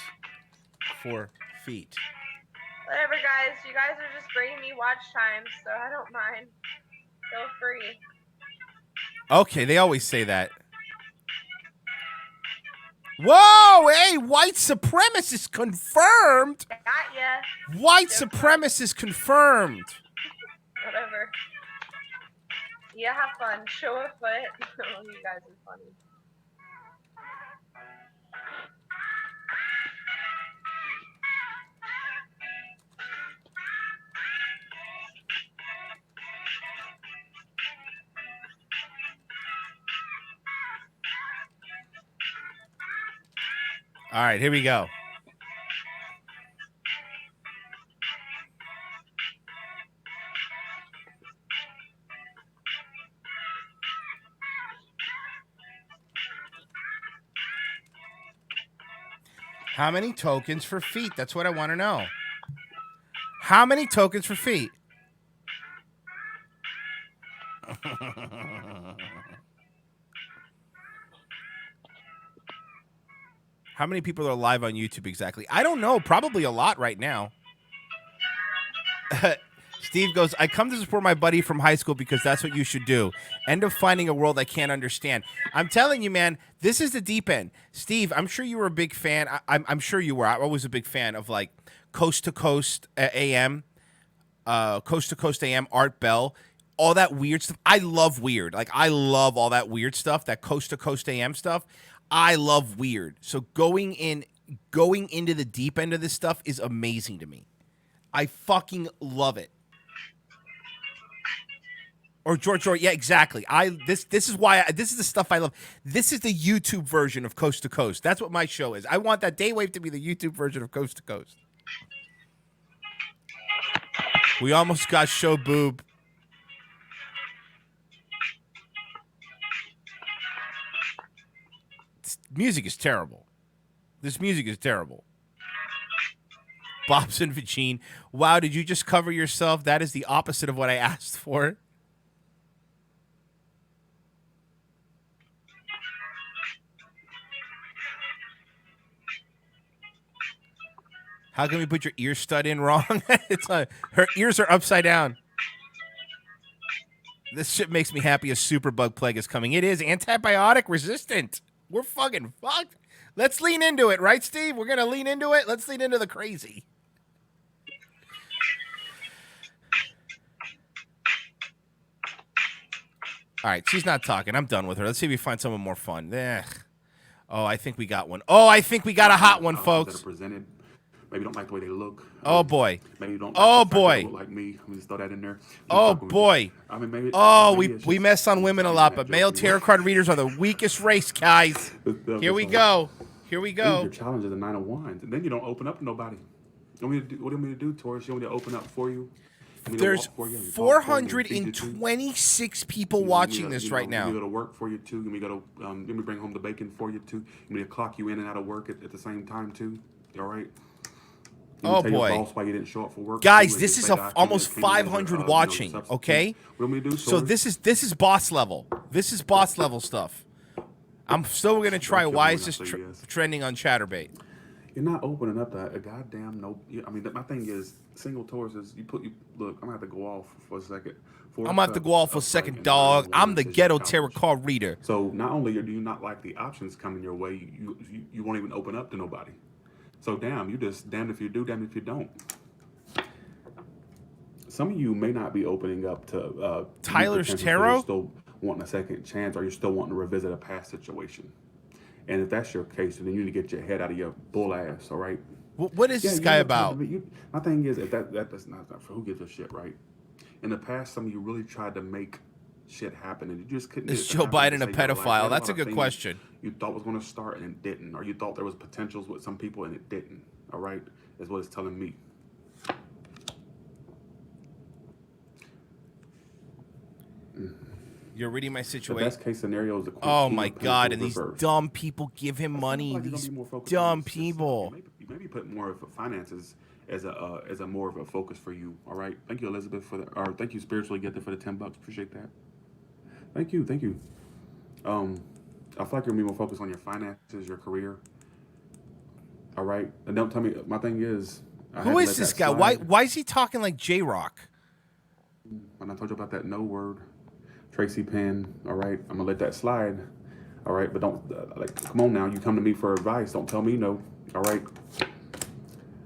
for feet? Whatever, guys. You guys are just bringing me watch time, so I don't mind. Feel free. Okay, they always say that. Whoa, hey, white supremacist confirmed. Got ya. White supremacist confirmed. Whatever. Yeah, have fun. Show a foot. Oh, you guys are funny. All right, here we go. How many tokens for feet? That's what I want to know. How many tokens for feet? How many people are live on YouTube exactly? I don't know. Probably a lot right now. Steve goes, I come to support my buddy from high school because that's what you should do. End of finding a world I can't understand. I'm telling you, man, this is the deep end. Steve, I'm sure you were a big fan. I'm sure you were. I'm always a big fan of like Coast to Coast AM, Coast to Coast AM, Art Bell, all that weird stuff. I love weird. Like, I love all that weird stuff, that Coast to Coast AM stuff. I love weird. So going into the deep end of this stuff is amazing to me. I fucking love it. Or George, yeah, exactly. This is why this is the stuff I love. This is the YouTube version of Coast to Coast. That's what my show is. I want that Daywave to be the YouTube version of Coast to Coast. We almost got show boob. This music is terrible. This music is terrible. Bobson Vagine. Wow, did you just cover yourself? That is the opposite of what I asked for. How can we put your ear stud in wrong? It's her ears are upside down. This shit makes me happy a superbug plague is coming. It is antibiotic resistant. We're fucking fucked. Let's lean into it, right, Steve? We're going to lean into it. Let's lean into the crazy. All right, she's not talking. I'm done with her. Let's see if we find someone more fun. Ugh. Oh, I think we got one. Oh, I think we got a hot one, folks. Maybe you don't like the way they look. Oh boy. Maybe you don't. Oh boy. Look like me. I'm just throw that in there. Oh boy. I mean, maybe. Oh, we mess on women a lot, but male tarot card readers are the weakest race, guys. Here we go. Here we go. Your challenge is a 9 of Wands, and then you don't open up to nobody. What do you want me to do, Taurus? You want me to open up for you? There's 426 people watching this right now. You go to work for you too. Let me go to. Let me bring home the bacon for you too. Let me clock you in and out of work at the same time too. All right. Oh boy, why you didn't show up for work, guys! This is almost 500 watching. Okay, what do we do? So this is boss level. This is boss level stuff. I'm still gonna try. Why is this trending on Chatterbait? You're not opening up a goddamn no. I mean, my thing is single Tauruses. Look. I'm gonna have to go off for a second. I'm gonna have to go off for a second, dog. I'm the ghetto tarot card reader. So not only do you not like the options coming your way, you won't even open up to nobody. So damn, you just damned if you do, damned if you don't. some of you may not be opening up to Tyler's potential 'cause Tarot? You're still wanting a second chance, or you're still wanting to revisit a past situation. And if that's your case, then you need to get your head out of your bull ass. All right. What is this guy about? My thing is, if that's not for who gives a shit, right? In the past, some of you really tried to make shit happen, and you just couldn't. Is Joe Biden a pedophile? That's a good question. You thought was going to start and it didn't, or you thought there was potentials with some people and it didn't. All right, is what it's telling me. You're reading my The situation. best case scenario is the Oh my Queen of God! And Pentacles these reversed. dumb people give him money. Like you're These gonna be more focused dumb on this. people. You maybe put more of finances as a more of a focus for you. All right. Thank you, Elizabeth, for the, or thank you, spiritually gifted, for the $10. Appreciate that. Thank you. I feel like you're gonna be more focused on your finances, your career. All right. And don't tell me. My thing is, Who is this guy? Why is he talking like J-Rock? When I told you about that no word, Tracy Penn. All right, I'm gonna let that slide. All right, but don't like. Come on now, you come to me for advice. Don't tell me no. All right.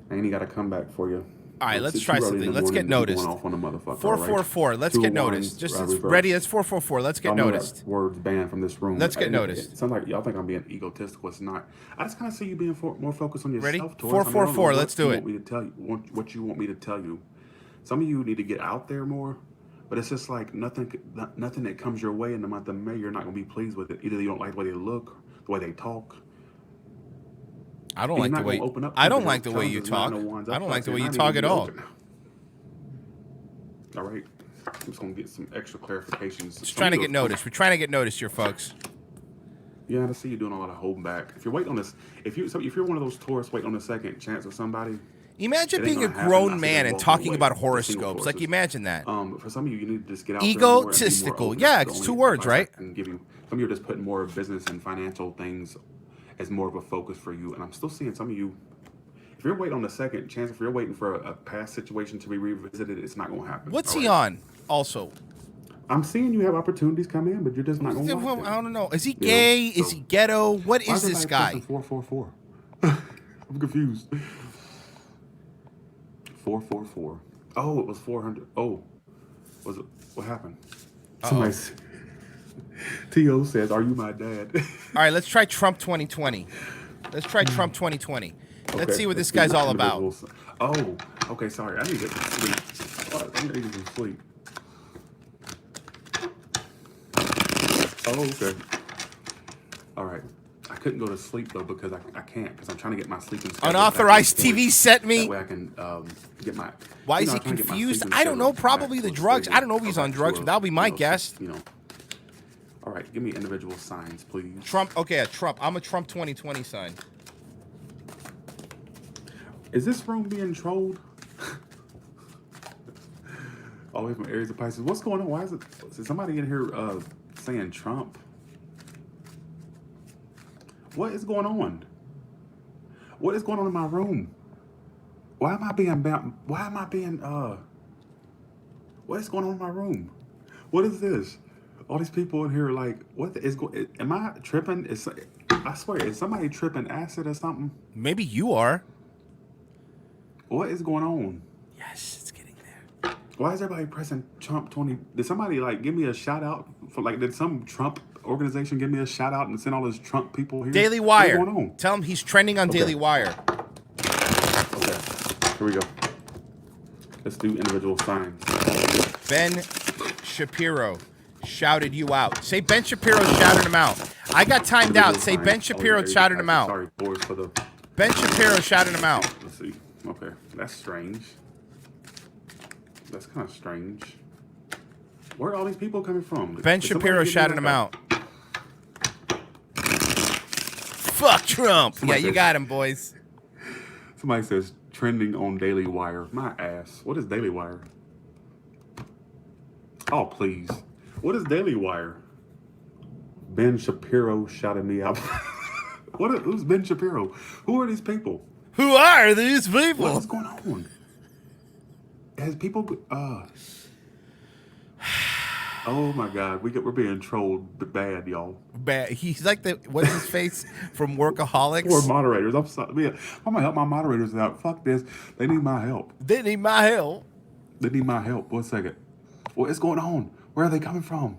I ain't got to come back for you. All right, let's try something. Let's get noticed. 444. Let's get noticed. Just ready. That's 444. Let's get noticed. Words banned from this room. Let's get noticed. It sounds like y'all think I'm being egotistical. It's not. I just kind of see you being more focused on yourself. Ready? Taurus. 444. Let's do it. What you want me to tell you? Some of you need to get out there more, but it's just like nothing that comes your way in the month of May. You're not gonna be pleased with it. Either you don't like the way they look, the way they talk. I don't like the way. I don't like the way you talk. I don't like the way you talk at all. All right, I'm just gonna get some extra clarifications. Just trying to get noticed. We're trying to get noticed here, folks. Yeah, I see you doing a lot of holding back. If you're waiting on this, if you're one of those Taurus waiting on a second chance with somebody. Imagine being a grown man and talking about horoscopes. Like, imagine that. For some of you, you need to just get out egotistical. Yeah, it's 2 words, right? Some of you are just putting more business and financial things as more of a focus for you. And I'm still seeing some of you, if you're waiting on a second chance, if you're waiting for a past situation to be revisited, it's not going to happen. What's he on also? I'm seeing you have opportunities come in, but you're just not going to I don't know. Is he gay? Is he ghetto? What is this guy? 444. I'm confused. 444. Oh, it was 400. Oh, was it? What happened? Somebody's. T.O. says, "Are you my dad?" All right, let's try Trump 2020. Let's try Trump 2020. Let's see what this guy's all about. Oh, okay. Sorry, I need to get some sleep. I need to get some sleep. Oh, okay. All right. I couldn't go to sleep though because I can't because I'm trying to get my sleeping schedule. Unauthorized TV set me. That way I can get my. Why is he confused? I don't know. Probably the drugs. I don't know if he's on drugs, but that'll be my guess. All right, give me individual signs, please. Trump. Okay, Trump. I'm a Trump 2020 sign. Is this room being trolled? Always from Aries of Pisces. What's going on? Why is somebody in here saying Trump? What is going on? What is going on in my room? Why am I being what is going on in my room? What is this? All these people in here are like, what is going? Am I tripping? I swear, is somebody tripping acid or something? Maybe you are. What is going on? Yes, it's getting there. Why is everybody pressing Trump 20? Did somebody like give me a shout out for did some Trump organization give me a shout out and send all those Trump people here? Daily Wire. What's going on? Tell him he's trending on Daily Wire. Okay, here we go. Let's do individual signs. Ben Shapiro shouted you out. Say Ben Shapiro shouted him out. I got timed out. Say Ben Shapiro shouted him out. Sorry, boys, for the. Ben Shapiro shouted him out. Let's see. Okay, that's strange. That's kind of strange. Where are all these people coming from? Ben Shapiro shouted him out. Fuck Trump. Yeah, you got him, boys. Somebody says trending on Daily Wire. My ass. What is Daily Wire? Oh, please. What is Daily Wire? Ben Shapiro shouted me out. Who's Ben Shapiro? Who are these people? Who are these people? What's going on? Has people? Oh my God, we're being trolled bad, y'all. Bad. He's like what's his face from Workaholics? Poor moderators. I'm sorry. I'm gonna help my moderators out. Fuck this. They need my help. They need my help. They need my help. 1 second. What is going on? Where are they coming from?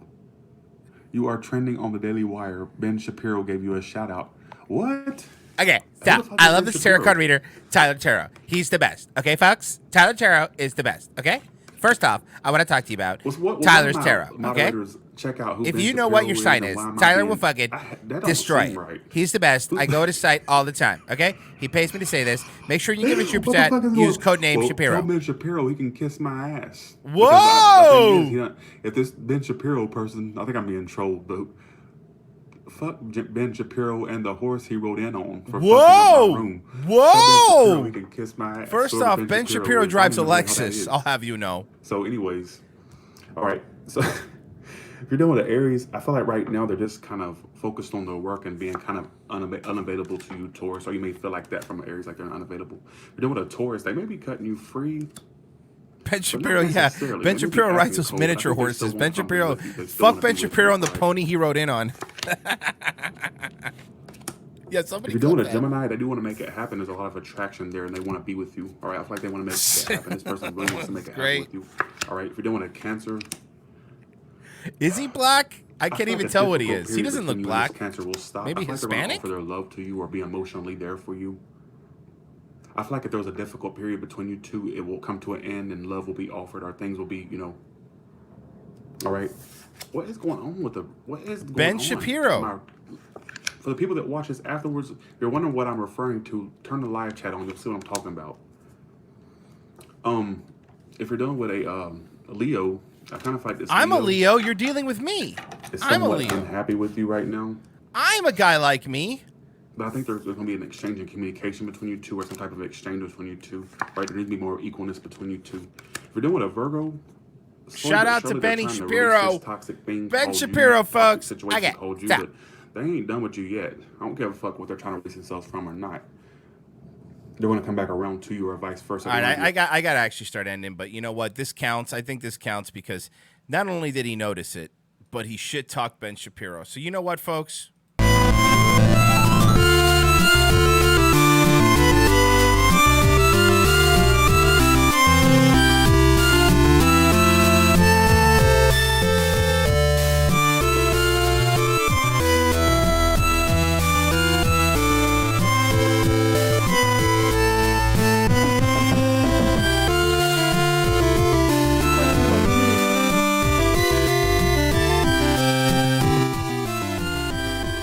You are trending on the Daily Wire. Ben Shapiro gave you a shout out. What? Okay, stop. I love this tarot card reader, Tyler Tarot. He's the best. Okay, folks? Tyler Tarot is the best. Okay? First off, I want to talk to you about Tyler's Tarot. Okay? Check out who if Ben you know Shapiro what your is sign and is, why am I Tyler being- will fucking that don't destroy seem it. right. He's the best. I go to his site all the time. Okay? He pays me to say this. Make sure you give it your What the fuck is percent. Use going- code name well, Shapiro. Tell Ben Shapiro he can kiss my ass. Whoa! Because the thing is, if this Ben Shapiro person, I think I'm being trolled, but fuck Ben Shapiro and the horse he rode in on for fucking up my room. Tell Ben Shapiro he can kiss my ass. First Go to off, Ben Shapiro is. I drives a don't even know how that Lexus. is. I'll have you know. So, anyways, all right. So, if you're dealing with the Aries, I feel like right now they're just kind of focused on their work and being kind of unavailable to you, Taurus. Or you may feel like that from an Aries, like they're unavailable. If you're dealing with a Taurus, they may be cutting you free. Ben Shapiro, yeah. Ben Shapiro rides those miniature horses. Ben Shapiro, fuck Ben Shapiro on the pony he rode in on. Yeah, somebody. If you're doing a Gemini, they do want to make it happen. There's a lot of attraction there, and they want to be with you. All right, I feel like they want to make it happen. This person really wants to make it happen with you. All right, if you're doing a Cancer, is he black? I can't feel even like a tell what he difficult is. He period doesn't look between you and black. this Cancer will stop. Maybe I feel like they're gonna Hispanic? offer their love to you or be emotionally there for you. I feel like if there was a difficult period between you two, it will come to an end and love will be offered or things will be, All right. What is going on with what is going Ben on? Shapiro. For the people that watch this afterwards, if you're wondering what I'm referring to, turn the live chat on. You'll see what I'm talking about. If you're dealing with a Leo, I kind of feel like this. I'm a Leo. You're dealing with me. Is I'm a somewhat Leo. unhappy with you right now. I'm a guy like me. But I think there's going to be an exchange in communication between you two, or some type of exchange between you two. Right? There needs to be more equalness between you two. If you're dealing with a Virgo, Shout out to Benny Shapiro. Ben Shapiro, folks. Situation Okay, called you, stop. but they ain't done with you yet. I don't give a fuck what they're trying to release themselves from or not. They're going to come back around to you or vice versa. All right, I got to actually start ending, but you know what? This counts. I think this counts because not only did he notice it, but he shit talked Ben Shapiro. So you know what, folks?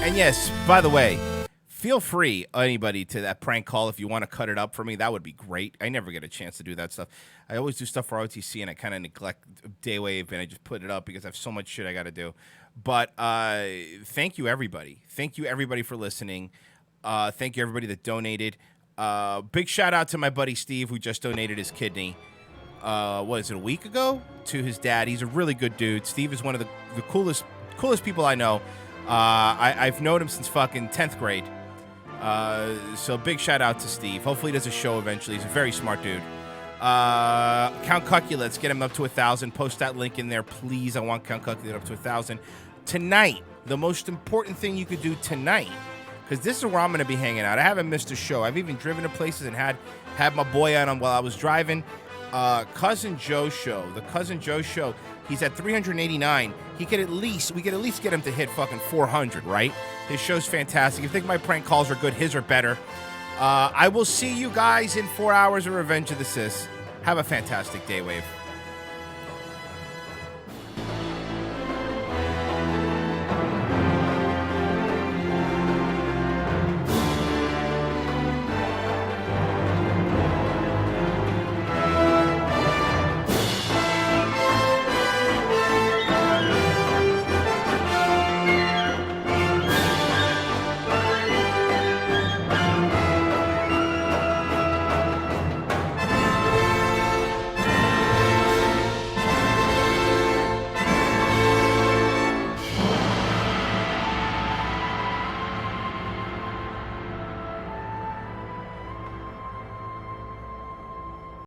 And yes, by the way, feel free, anybody, to that prank call if you want to cut it up for me. That would be great. I never get a chance to do that stuff. I always do stuff for OTC, and I kind of neglect Daywave, and I just put it up because I have so much shit I got to do. But thank you, everybody. Thank you, everybody, for listening. Thank you, everybody that donated. Big shout out to my buddy Steve, who just donated his kidney. What is it, a week ago? To his dad. He's a really good dude. Steve is one of the coolest people I know. I've known him since fucking 10th grade. So big shout out to Steve. Hopefully he does a show eventually. He's a very smart dude. Count Cucky, let's get him up to 1,000. Post that link in there, please. I want Count Cucky up to 1,000. Tonight, the most important thing you could do tonight, because this is where I'm going to be hanging out. I haven't missed a show. I've even driven to places and had my boy on while I was driving. Cousin Joe show. The Cousin Joe show. He's at 389. We could at least get him to hit fucking 400, right? His show's fantastic. If you think my prank calls are good, his are better. I will see you guys in 4 hours of Revenge of the Sis. Have a fantastic day, Wave.